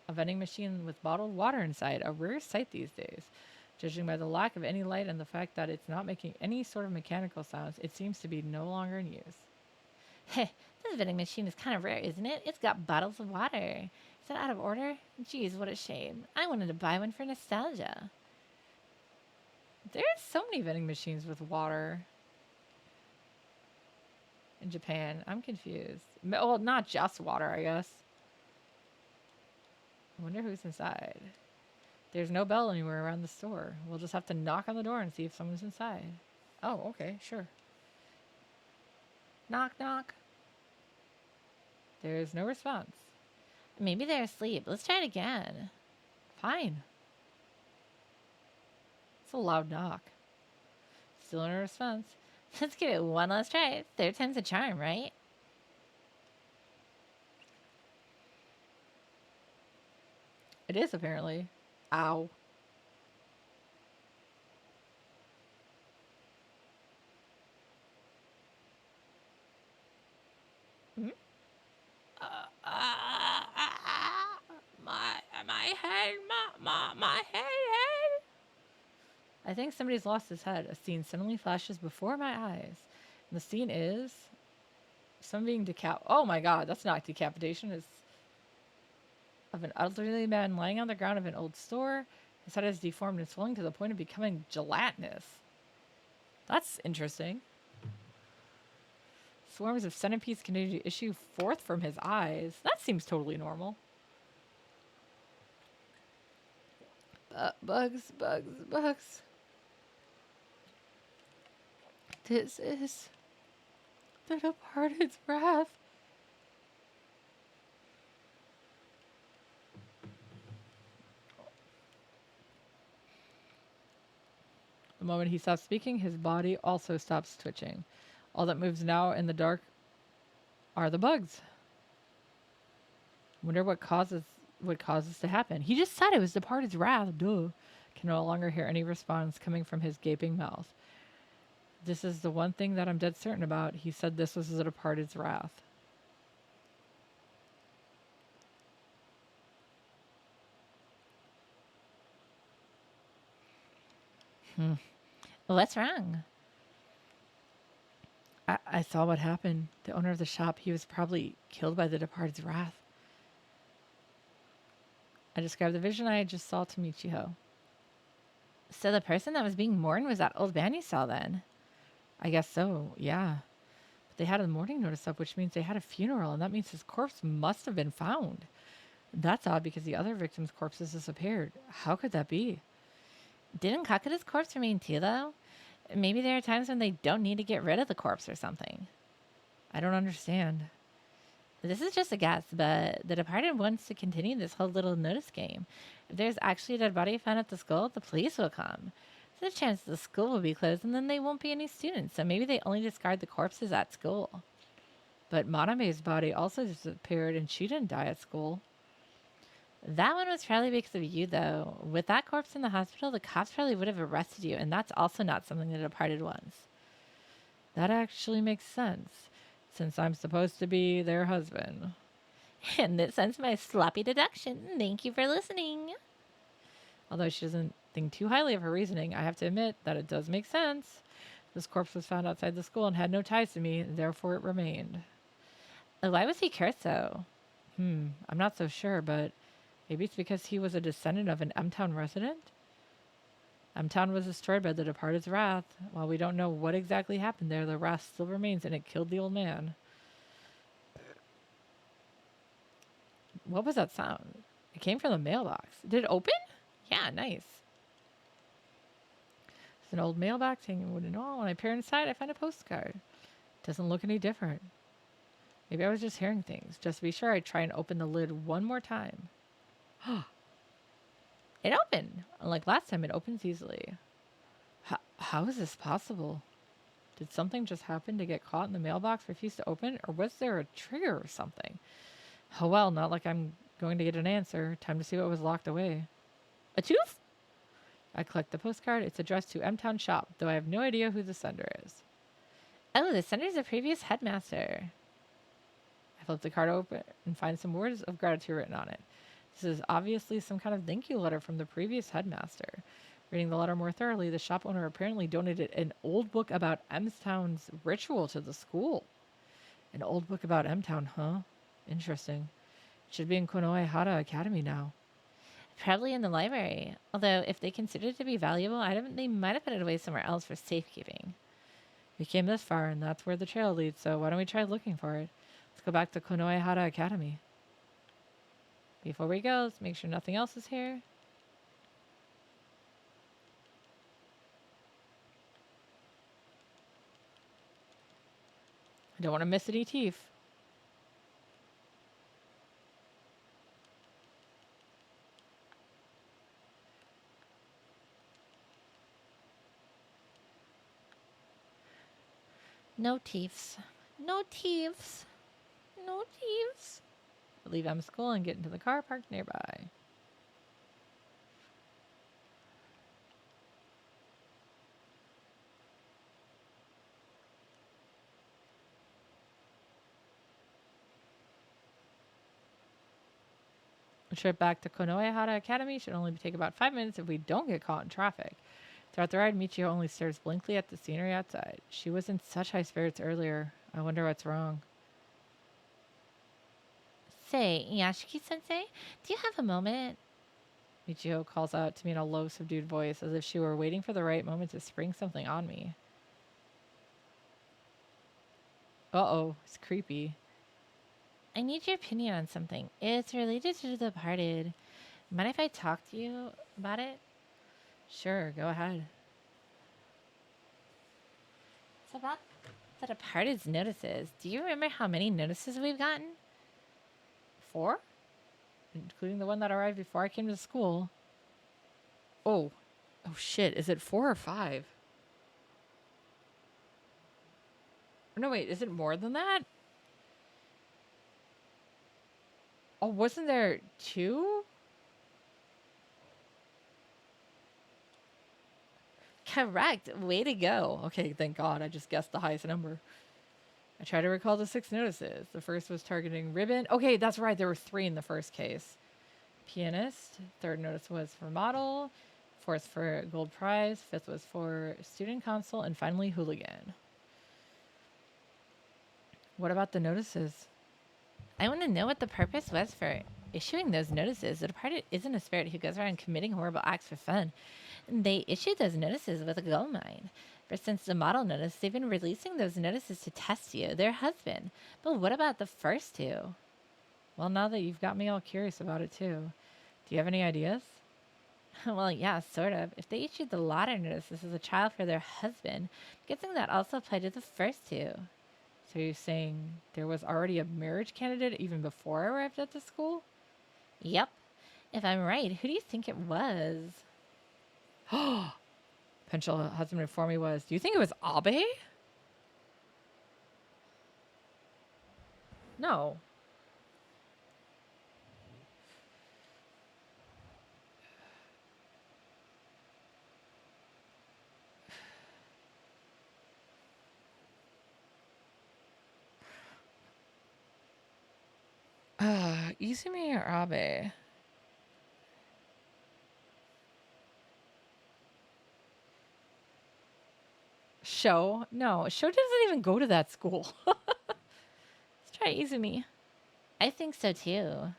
A vending machine with bottled water inside. A rare sight these days. Judging by the lack of any light and the fact that it's not making any sort of mechanical sounds, it seems to be no longer in use. Heh, this vending machine is kind of rare, isn't it? It's got bottles of water. Is that out of order? Geez, what a shame. I wanted to buy one for nostalgia. There's so many vending machines with water in Japan. I'm confused. Well, not just water, I guess. I wonder who's inside. There's no bell anywhere around the store. We'll just have to knock on the door and see if someone's inside. Oh, okay, sure. Knock, knock. There's no response. Maybe they're asleep. Let's try it again. Fine. It's a loud knock. Still no response. Let's give it one last try. Third time's a charm, right? It is, apparently. Ow. Hmm? My head, my head. I think somebody's lost his head. A scene suddenly flashes before my eyes. And the scene is someone being Oh my god, that's not decapitation. It's of an elderly man lying on the ground of an old store. His head is deformed and swelling to the point of becoming gelatinous. That's interesting. Swarms of centipedes continue to issue forth from his eyes. That seems totally normal. Bugs, bugs, bugs. This is the departed's wrath. The moment he stops speaking, his body also stops twitching. All that moves now in the dark are the bugs. Wonder what causes to happen. He just said it was departed's wrath. Duh. Can no longer hear any response coming from his gaping mouth. This is the one thing that I'm dead certain about. He said this was the departed's wrath. What's wrong? I saw what happened. The owner of the shop, he was probably killed by the departed's wrath. I described the vision I just saw to Michiho. So the person that was being mourned was that old man you saw then? I guess so, yeah. But they had a mourning notice up, which means they had a funeral, and that means his corpse must have been found. That's odd because the other victim's corpses disappeared. How could that be? Didn't Kakuta's corpse remain too, though? Maybe there are times when they don't need to get rid of the corpse or something. I don't understand. This is just a guess, but the departed wants to continue this whole little notice game. If there's actually a dead body found at the school, the police will come. There's a chance the school will be closed and then there won't be any students, so maybe they only discard the corpses at school. But Manabe's body also disappeared and she didn't die at school. That one was probably because of you, though. With that corpse in the hospital, the cops probably would have arrested you, and that's also not something the departed wants. That actually makes sense, since I'm supposed to be their husband. And this ends my sloppy deduction. Thank you for listening. Although she doesn't think too highly of her reasoning, I have to admit that it does make sense. This corpse was found outside the school and had no ties to me, therefore it remained. Why was he cursed, though? I'm not so sure, but maybe it's because he was a descendant of an M-Town resident? M-Town was destroyed by the departed's wrath. While we don't know what exactly happened there, the wrath still remains and it killed the old man. What was that sound? It came from the mailbox. Did it open? Yeah, nice. It's an old mailbox hanging in wooden wall. When I peer inside, I find a postcard. It doesn't look any different. Maybe I was just hearing things. Just to be sure, I try and open the lid one more time. It opened. Unlike last time, it opens easily. How is this possible? Did something just happen to get caught in the mailbox, refuse to open, or was there a trigger or something? Oh well, not like I'm going to get an answer. Time to see what was locked away. A tooth? I collect the postcard. It's addressed to M-Town Shop, though I have no idea who the sender is. Oh, the sender's a previous headmaster. I flip the card open and find some words of gratitude written on it. This is obviously some kind of thank you letter from the previous headmaster. Reading the letter more thoroughly, the shop owner apparently donated an old book about M-Town's ritual to the school. An old book about M-Town, huh? Interesting. It should be in Konohara Academy now. Probably in the library. Although, if they consider it to be valuable item, they might have put it away somewhere else for safekeeping. We came this far, and that's where the trail leads, so why don't we try looking for it? Let's go back to Konohara Academy. Before we go, let's make sure nothing else is here. I don't want to miss any teeth. No teeths. No teeths. No teeths. I leave M school and get into the car parked nearby. A trip back to Konohara Academy should only take about 5 minutes if we don't get caught in traffic. If Throughout the ride, Michio only stares blankly at the scenery outside. She was in such high spirits earlier. I wonder what's wrong. Say, Yashiki-sensei, do you have a moment? Michio calls out to me in a low, subdued voice, as if she were waiting for the right moment to spring something on me. Uh-oh, it's creepy. I need your opinion on something. It's related to The Departed. Mind if I talk to you about it? Sure, go ahead. It's about The Departed's notices. Do you remember how many notices we've gotten? 4? Including the one that arrived before I came to school. Oh. Oh shit, is it 4 or 5? No, wait, is it more than that? Oh, wasn't there 2? Correct. Way to go. Okay, thank God, I just guessed the highest number. I try to recall the 6 notices. The first was targeting ribbon. Okay, that's right, there were 3 in the first case. Pianist. Third notice was for model. Fourth for gold prize. Fifth was for student council. And finally, hooligan. What about the notices? I want to know what the purpose was for issuing those notices. The Departed isn't a spirit who goes around committing horrible acts for fun. They issued those notices with a goal in mind. For since the model notice, they've been releasing those notices to test you, their husband. But what about the first 2? Well, now that you've got me all curious about it too, do you have any ideas? Well, yeah, sort of. If they issued the latter notices as a trial for their husband, I'm guessing that also applied to the first 2. So you're saying there was already a marriage candidate even before I arrived at the school? Yep. If I'm right, who do you think it was? Potential husband before me was. Do you think it was Abe? No. Izumi or Abe? Sho? No, Sho doesn't even go to that school. Let's try Izumi. I think so too.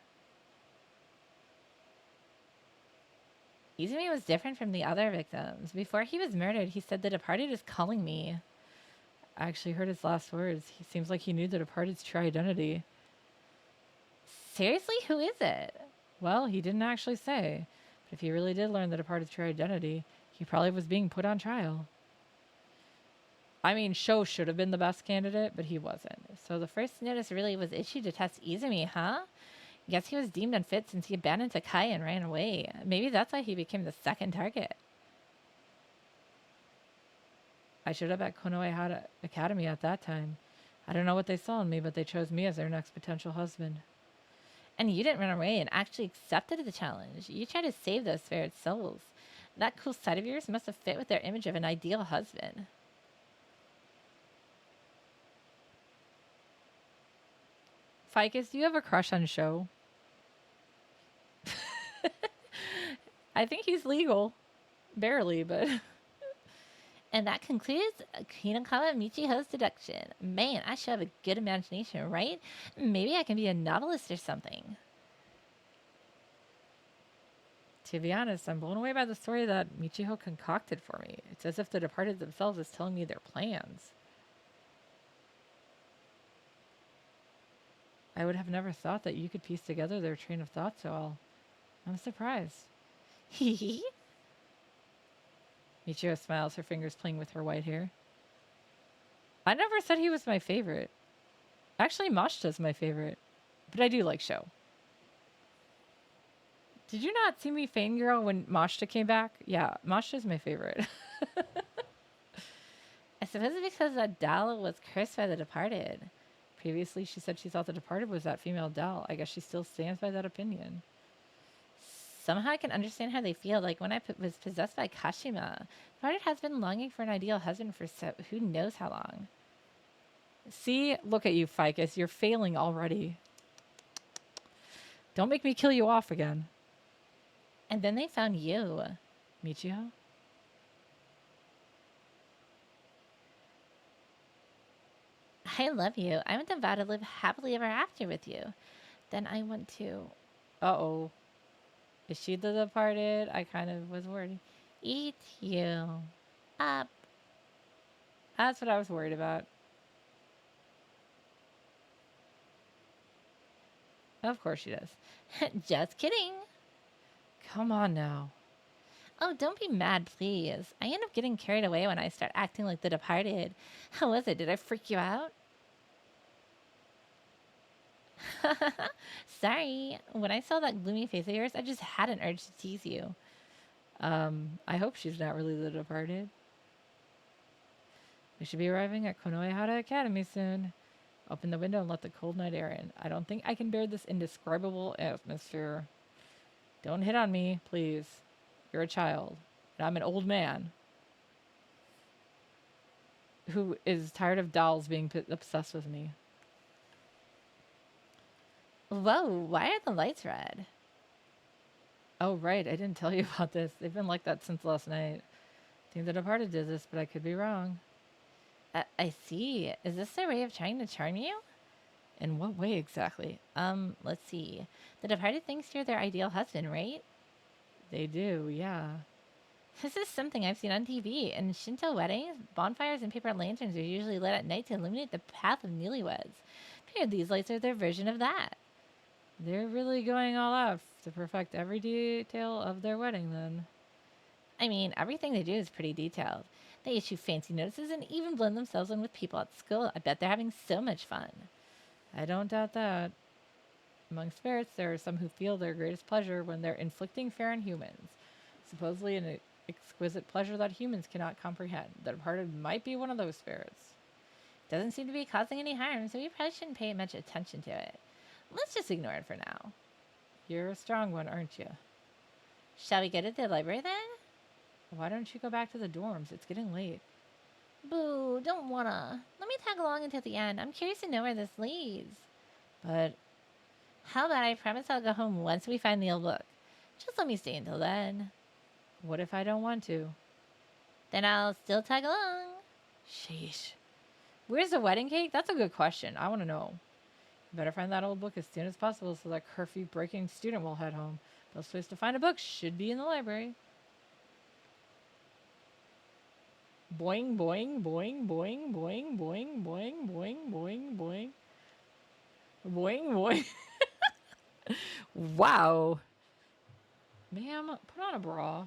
Izumi was different from the other victims. Before he was murdered, he said the departed is calling me. I actually heard his last words. He seems like he knew the departed's true identity. Seriously, who is it? Well, he didn't actually say. But if he really did learn the departed's true identity, he probably was being put on trial. I mean, Sho should have been the best candidate, but he wasn't. So the first notice really was issued to test Izumi, huh? Guess he was deemed unfit since he abandoned Takai and ran away. Maybe that's why he became the second target. I showed up at Konoe Academy at that time. I don't know what they saw in me, but they chose me as their next potential husband. And you didn't run away and actually accepted the challenge. You tried to save those spirit souls. That cool side of yours must have fit with their image of an ideal husband. Ficus, do you have a crush on Sho? I think he's legal. Barely, but... And that concludes Hinakawa Michiho's deduction. Man, I should have a good imagination, right? Maybe I can be a novelist or something. To be honest, I'm blown away by the story that Michiho concocted for me. It's as if the departed themselves is telling me their plans. I would have never thought that you could piece together their train of thought so well. I'm surprised. Hee hee. Michiho smiles, her fingers playing with her white hair. I never said he was my favorite. Actually, Mashta's my favorite. But I do like Sho. Did you not see me fangirl when Mashta came back? Yeah, Mashta's my favorite. I suppose it's because that doll was cursed by the departed. Previously, she said she thought the departed was that female doll. I guess she still stands by that opinion. Somehow I can understand how they feel. Like when I was possessed by Kashima, Departed has been longing for an ideal husband for who knows how long. See? Look at you, Ficus. You're failing already. Don't make me kill you off again. And then they found you. Michiho? I love you. I want to vow to live happily ever after with you. Then I want to Uh-oh. Is she the departed? I kind of was worried. eat you up. That's what I was worried about. Of course she does. Just kidding. Come on now. Oh, don't be mad, please. I end up getting carried away when I start acting like the departed. How was it? Did I freak you out? Sorry. When I saw that gloomy face of yours, I just had an urge to tease you. I hope she's not really the departed. We should be arriving at Konoehara Academy soon. Open the window and let the cold night air in. I don't think I can bear this indescribable atmosphere. Don't hit on me, please. You're a child, and I'm an old man who is tired of dolls being obsessed with me. Whoa, why are the lights red? Oh, right, I didn't tell you about this. They've been like that since last night. I think the departed did this, but I could be wrong. I see. Is this their way of trying to charm you? In what way exactly? Let's see. The departed thinks you're their ideal husband, right? They do, yeah. This is something I've seen on TV. In Shinto weddings, bonfires and paper lanterns are usually lit at night to illuminate the path of newlyweds. Figured these lights are their version of that. They're really going all out to perfect every detail of their wedding, then. I mean, everything they do is pretty detailed. They issue fancy notices and even blend themselves in with people at school. I bet they're having so much fun. I don't doubt that. Among spirits, there are some who feel their greatest pleasure when they're inflicting fear on humans. Supposedly an exquisite pleasure that humans cannot comprehend. The departed might be one of those spirits. Doesn't seem to be causing any harm, so we probably shouldn't pay much attention to it. Let's just ignore it for now. You're a strong one, aren't you? Shall we go to the library then? Why don't you go back to the dorms? It's getting late. Boo, don't wanna. Let me tag along until the end. I'm curious to know where this leads. But How about I promise I'll go home once we find the old book? Just let me stay until then. what if I don't want to? Then I'll still tag along. Sheesh. Where's the wedding cake? That's a good question. I want to know. You better find that old book as soon as possible so that curfew-breaking student will head home. Best place to find a book should be in the library. Boing, boing, boing, boing, boing, boing, boing, boing, boing, boing. Boing, boing. Wow. Ma'am, put on a bra.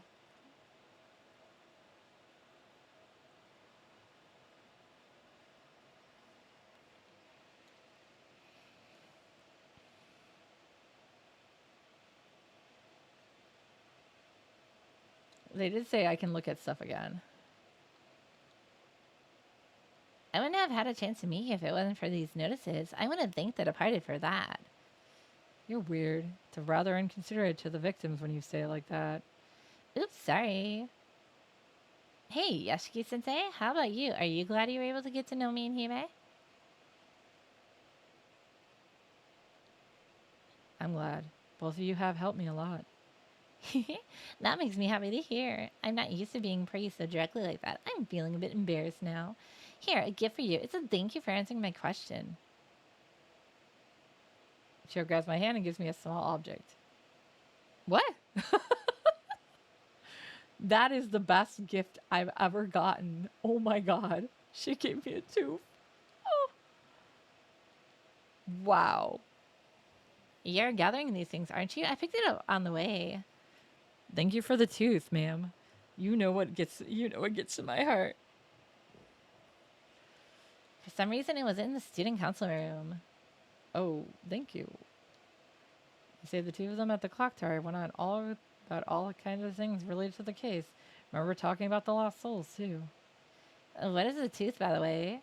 They did say I can look at stuff again. I wouldn't have had a chance to meet you if it wasn't for these notices. I want to thank the departed for that. You're weird. It's rather inconsiderate to the victims when you say it like that. Oops, sorry. Hey, Yashiki-sensei, how about you? Are you glad you were able to get to know me and Hime? I'm glad. Both of you have helped me a lot. That makes me happy to hear. I'm not used to being praised so directly like that. I'm feeling a bit embarrassed now. Here, a gift for you. It's a thank you for answering my question. She grabs my hand and gives me a small object. What? That is the best gift I've ever gotten. Oh my god. She gave me a tooth. Oh. Wow. You're gathering these things, aren't you? I picked it up on the way. Thank you for the tooth, ma'am. You know what gets to my heart. For some reason, it was in the student council room. Oh, thank you. You saved the two of them at the clock tower. Went on about all kinds of things related to the case. Remember talking about the lost souls too. What is a tooth, by the way?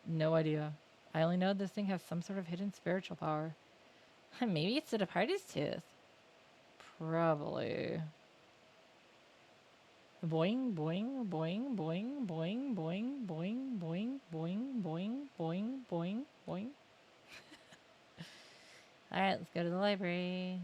No idea. I only know this thing has some sort of hidden spiritual power. Maybe it's the departed's tooth. Probably. Boing, boing, boing, boing, boing, boing, boing, boing, boing, boing, boing, boing, boing. All right, let's go to the library.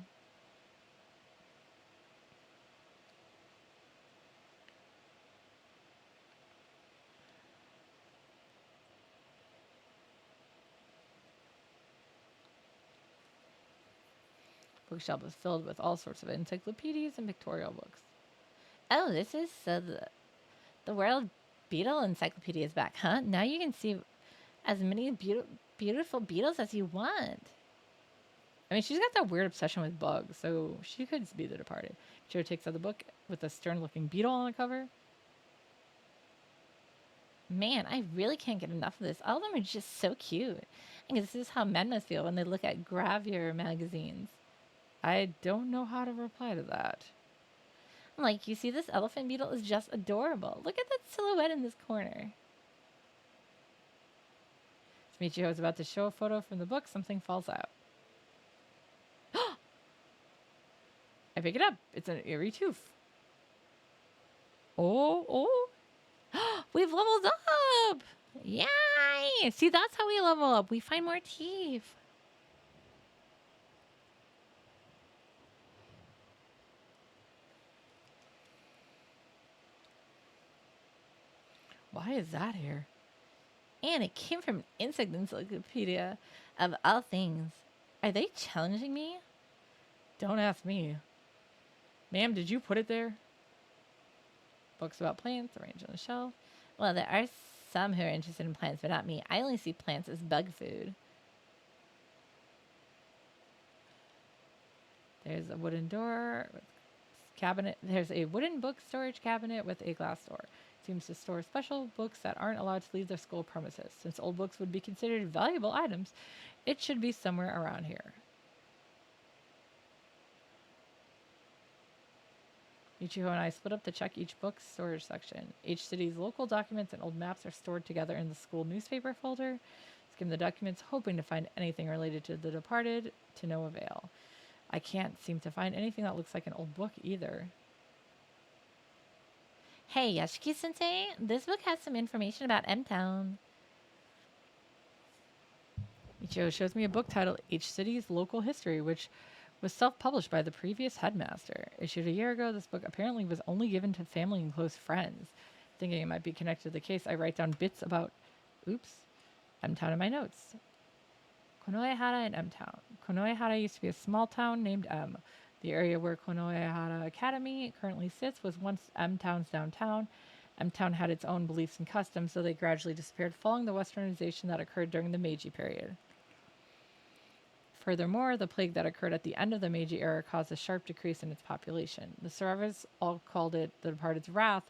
bookshelf is filled with all sorts of encyclopedias and pictorial books. Oh, this is the World Beetle Encyclopedia is back, huh? Now you can see as many beautiful beetles as you want. I mean, she's got that weird obsession with bugs, so she could be the Departed. Joe takes out the book with a stern-looking beetle on the cover. Man, I really can't get enough of this. All of them are just so cute. I guess this is how men must feel when they look at gravure magazines. I don't know how to reply to that. Like, you see, this elephant beetle is just adorable. Look at that silhouette in this corner. As Michio is about to show a photo from the book, something falls out. I pick it up. It's an eerie tooth. Oh. We've leveled up! Yay! See, that's how we level up. We find more teeth. Why is that here? And it came from an insect encyclopedia of all things. Are they challenging me? Don't ask me. Ma'am, did you put it there? Books about plants arranged on the shelf. Well, there are some who are interested in plants, but not me. I only see plants as bug food. There's a wooden door with cabinet. There's a wooden book storage cabinet with a glass door. Seems to store special books that aren't allowed to leave their school premises. Since old books would be considered valuable items, it should be somewhere around here. Michiho and I split up to check each book's storage section. Each city's local documents and old maps are stored together in the school newspaper folder. Skim the documents, hoping to find anything related to the departed, to no avail. I can't seem to find anything that looks like an old book either. Hey, Yashiki-sensei, this book has some information about M-Town. Michiho shows me a book titled Each City's Local History, which was self-published by the previous headmaster. Issued a year ago, this book apparently was only given to family and close friends. Thinking it might be connected to the case, I write down bits about, M-Town in my notes. Konoehara and M-Town. Konoehara used to be a small town named M. The area where Konoehara Academy currently sits was once M-Town's downtown. M-Town had its own beliefs and customs, so they gradually disappeared following the westernization that occurred during the Meiji period. Furthermore, the plague that occurred at the end of the Meiji era caused a sharp decrease in its population. The survivors all called it the Departed's Wrath,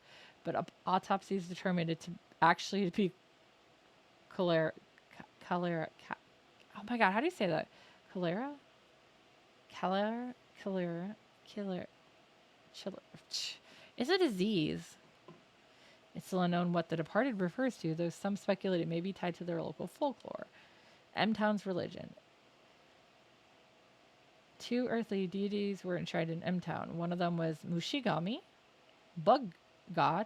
but autopsies determined it to actually be cholera. Oh my god, how do you say that? Cholera? It's a disease. It's still unknown what the Departed refers to, though some speculate it may be tied to their local folklore. M-Town's religion. 2 earthly deities were enshrined in M-Town. One of them was Mushigami, bug god.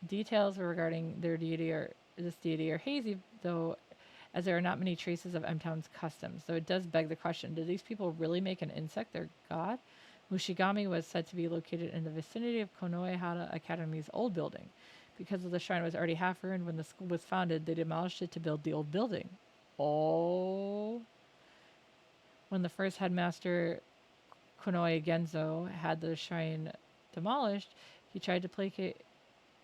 Details regarding this deity are hazy, though, as there are not many traces of M-Town's customs. So it does beg the question, did these people really make an insect their god? Mushigami was said to be located in the vicinity of Konoehara Academy's old building. Because the shrine was already half ruined when the school was founded, they demolished it to build the old building. Oh. When the first headmaster, Konoe Genzo, had the shrine demolished, he tried to placate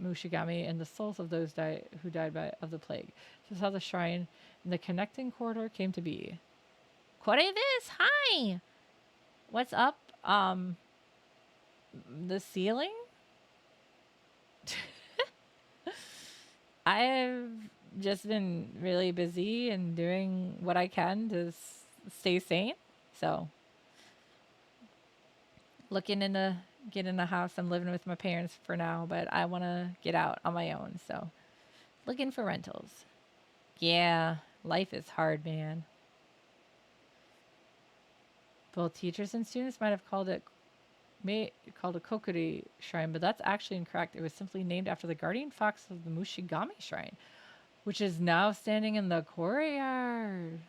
Mushigami and the souls of those who died of the plague. This is how the shrine and the connecting corridor came to be. Kore this! Hi! What's up? The ceiling? I've just been really busy and doing what I can to stay sane. So, looking into getting a house. I'm living with my parents for now, but I want to get out on my own. So, looking for rentals. Yeah, life is hard, man. Both teachers and students might have called it a Kokuri shrine, but that's actually incorrect. It was simply named after the guardian fox of the Mushigami shrine, which is now standing in the courtyard.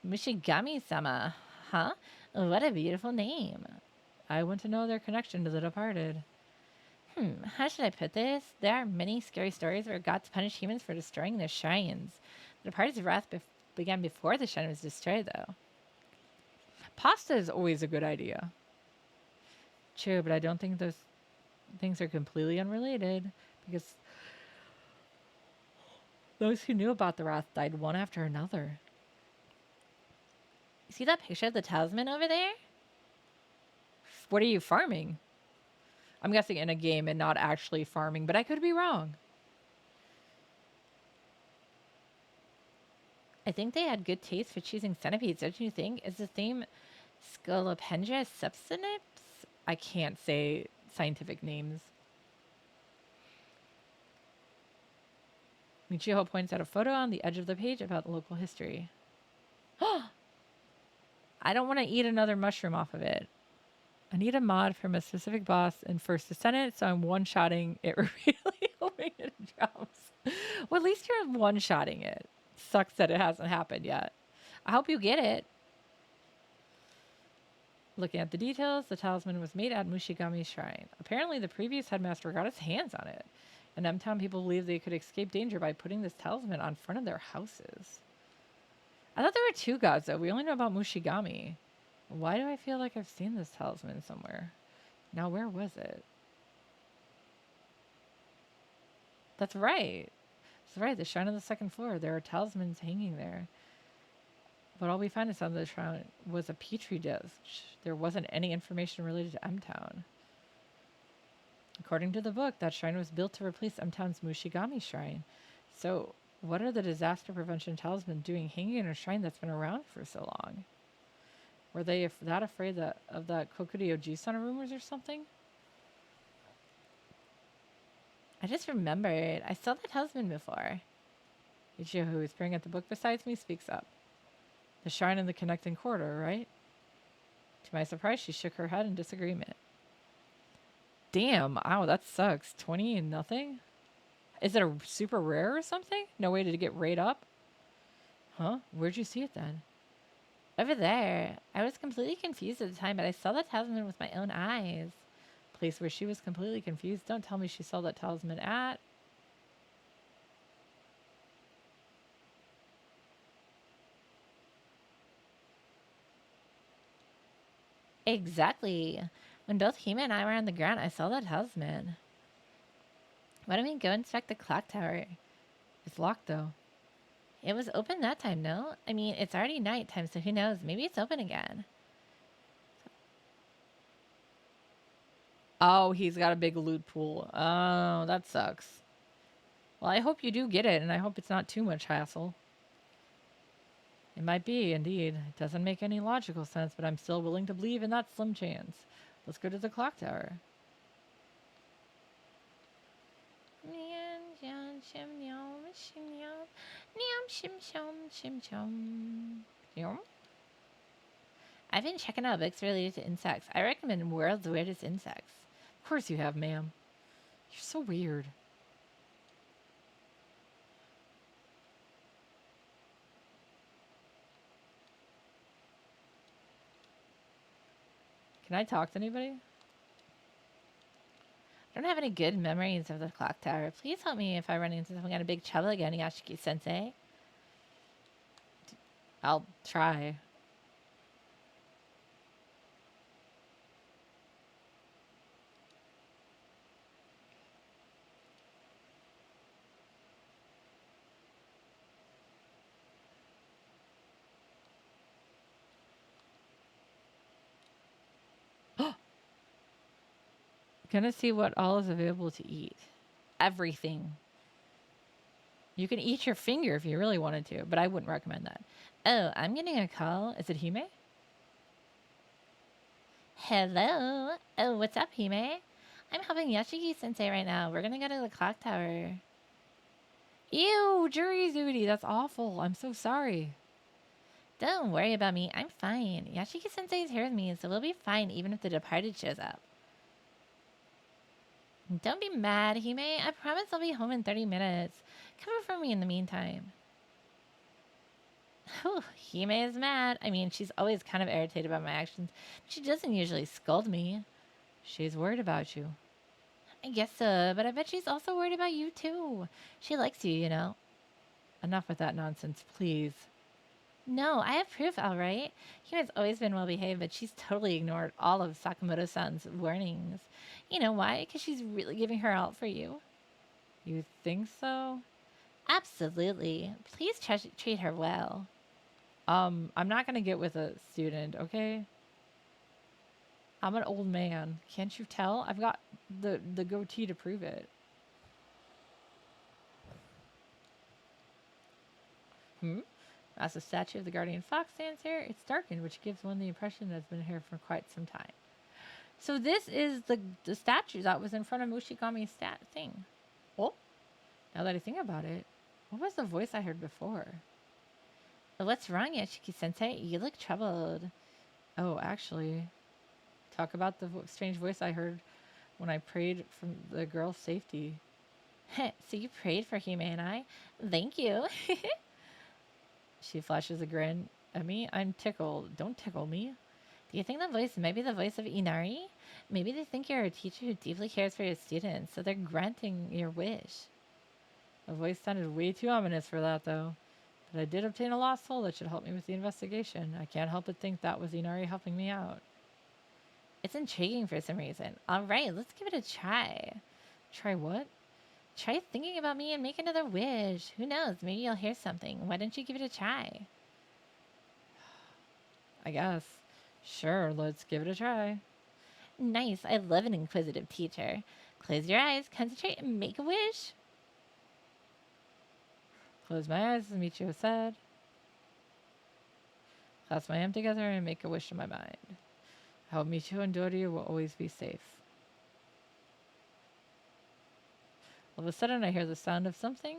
Mushigami-sama, huh? What a beautiful name. I want to know their connection to the departed. How should I put this? There are many scary stories where gods punish humans for destroying their shrines. The party's wrath began before the shrine was destroyed, though. Pasta is always a good idea. True, but I don't think those things are completely unrelated because those who knew about the wrath died one after another. You see that picture of the talisman over there? What are you farming? I'm guessing in a game and not actually farming, but I could be wrong. I think they had good taste for choosing centipedes, don't you think? Is the theme Scolopendra subsinips? I can't say scientific names. Michiho points out a photo on the edge of the page about local history. I don't want to eat another mushroom off of it. I need a mod from a specific boss in First Descendant, so I'm one-shotting it repeatedly, hoping it drops. Well, at least you're one-shotting it. Sucks that it hasn't happened yet. I hope you get it. Looking at the details, the talisman was made at Mushigami's shrine. Apparently, the previous headmaster got his hands on it. And M-Town people believed they could escape danger by putting this talisman on front of their houses. I thought there were two gods, though. We only know about Mushigami. Why do I feel like I've seen this talisman somewhere? Now, where was it? That's right. That's right. The shrine on the second floor. There are talismans hanging there. But all we found inside the shrine was a petri dish. There wasn't any information related to M-Town. According to the book, that shrine was built to replace M-Town's Mushigami shrine. So, what are the disaster prevention talismen doing hanging in a shrine that's been around for so long? Were they that afraid of that Kokuryo Jisan rumors or something? I just remembered. I saw that talisman before. Ichigo, who is peering at the book beside me, speaks up. The shrine in the connecting corridor, right? To my surprise, she shook her head in disagreement. Damn, ow, that sucks. 20 and nothing? Is it a super rare or something? No way to get rate up? Huh? Where'd you see it then? Over there. I was completely confused at the time, but I saw the talisman with my own eyes. Place where she was completely confused. Don't tell me she saw that talisman at... Exactly. When both Hima and I were on the ground, I saw that talisman. Why don't we go inspect the clock tower? It's locked, though. It was open that time, no? I mean, it's already nighttime, so who knows? Maybe it's open again. Oh, he's got a big loot pool. Oh, that sucks. Well, I hope you do get it, and I hope it's not too much hassle. It might be, indeed. It doesn't make any logical sense, but I'm still willing to believe in that slim chance. Let's go to the clock tower. I've been checking out books related to insects. I recommend World's Weirdest Insects. Of course you have, ma'am. You're so weird. Can I talk to anybody? I don't have any good memories of the clock tower. Please help me if I run into something kind of big trouble again, Yashiki-sensei. I'll try. Gonna see what all is available to eat. Everything. You can eat your finger if you really wanted to, but I wouldn't recommend that. Oh, I'm getting a call. Is it Hime? Hello. Oh, what's up, Hime? I'm helping Yashiki-sensei right now. We're gonna go to the clock tower. Ew, jury duty. That's awful. I'm so sorry. Don't worry about me. I'm fine. Yashiki-sensei is here with me, so we'll be fine even if the departed shows up. Don't be mad, Hime. I promise I'll be home in 30 minutes. Cover for me in the meantime. Whew, Hime is mad. I mean, she's always kind of irritated about my actions. She doesn't usually scold me. She's worried about you. I guess so, but I bet she's also worried about you too. She likes you, you know. Enough with that nonsense, please. No, I have proof, all right. Hime's always been well behaved, but she's totally ignored all of Sakamoto-san's warnings. You know why? Because she's really giving her all for you. You think so? Absolutely. Please treat her well. I'm not gonna get with a student, okay? I'm an old man. Can't you tell? I've got the goatee to prove it. As the statue of the guardian fox stands here, it's darkened, which gives one the impression that it's been here for quite some time. So this is the statue that was in front of Mushigami's thing. Oh, now that I think about it, what was the voice I heard before? What's wrong, Yoshiki-sensei? You look troubled. Oh, actually, talk about the strange voice I heard when I prayed for the girl's safety. So you prayed for Hime and I? Thank you. She flashes a grin at me. I'm tickled. Don't tickle me. Do you think the voice might be the voice of Inari? Maybe they think you're a teacher who deeply cares for your students, so they're granting your wish. The voice sounded way too ominous for that, though. But I did obtain a lost soul that should help me with the investigation. I can't help but think that was Inari helping me out. It's intriguing for some reason. All right, let's give it a try. Try what? Try thinking about me and make another wish. Who knows? Maybe you'll hear something. Why don't you give it a try? I guess. Sure, let's give it a try. Nice. I love an inquisitive teacher. Close your eyes, concentrate, and make a wish. Close my eyes, as Michio said. Clasp my hands together and make a wish in my mind. I hope Michio and Dori will always be safe. All of a sudden, I hear the sound of something.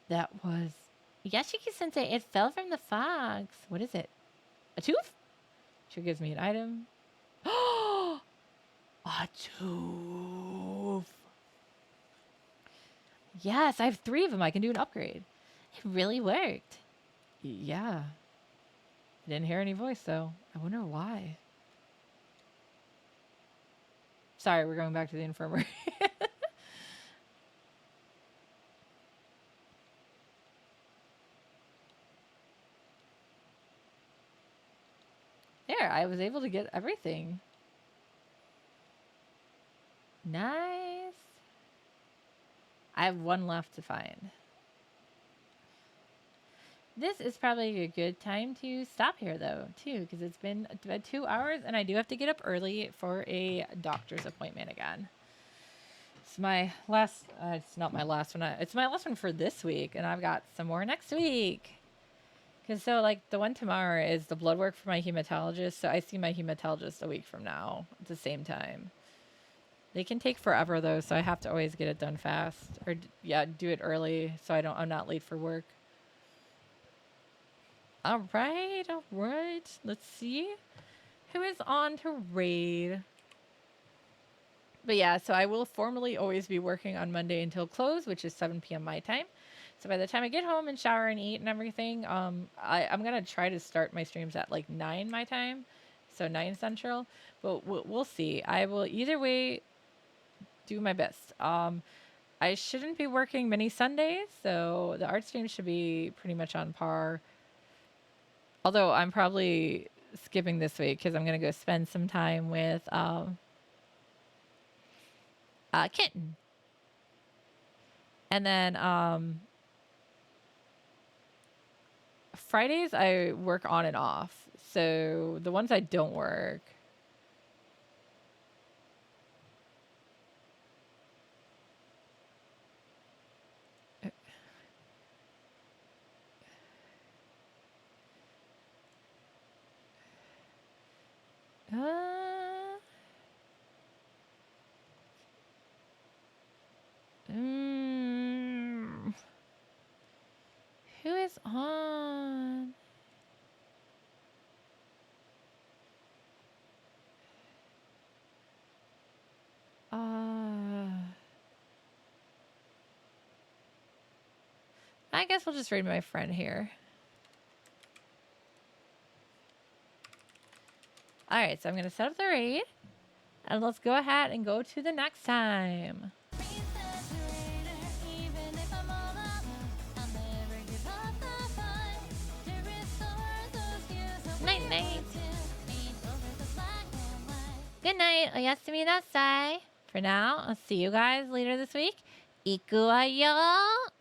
That was... Yashiki-sensei, it fell from the fox. What is it? A tooth? She gives me an item. A tooth. Yes, I have 3 of them. I can do an upgrade. It really worked. Yeah. I didn't hear any voice, though. I wonder why. Sorry, we're going back to the infirmary. There, I was able to get everything. Nice. I have 1 left to find. This is probably a good time to stop here, though, too, because it's been about 2 hours, and I do have to get up early for a doctor's appointment again. It's my last, it's not my last one, it's my last one for this week, and I've got some more next week. Because so, like, the one tomorrow is the blood work for my hematologist, so I see my hematologist a week from now at the same time. They can take forever, though, so I have to always get it done fast, or, yeah, do it early so I'm not late for work. All right. Let's see who is on to raid. But yeah, so I will formally always be working on Monday until close, which is 7 p.m. my time. So by the time I get home and shower and eat and everything, I'm going to try to start my streams at like 9 my time, so 9 Central. But we'll see. I will either way do my best. I shouldn't be working many Sundays, so the art stream should be pretty much on par. Although I'm probably skipping this week because I'm going to go spend some time with Kitten. And then Fridays I work on and off. So the ones I don't work. Who is on? I guess we'll just read my friend here. All right, so I'm going to set up the raid. And let's go ahead and go to the next time. Good night. Oyasumi nasai. For now, I'll see you guys later this week. Ikuwa yo!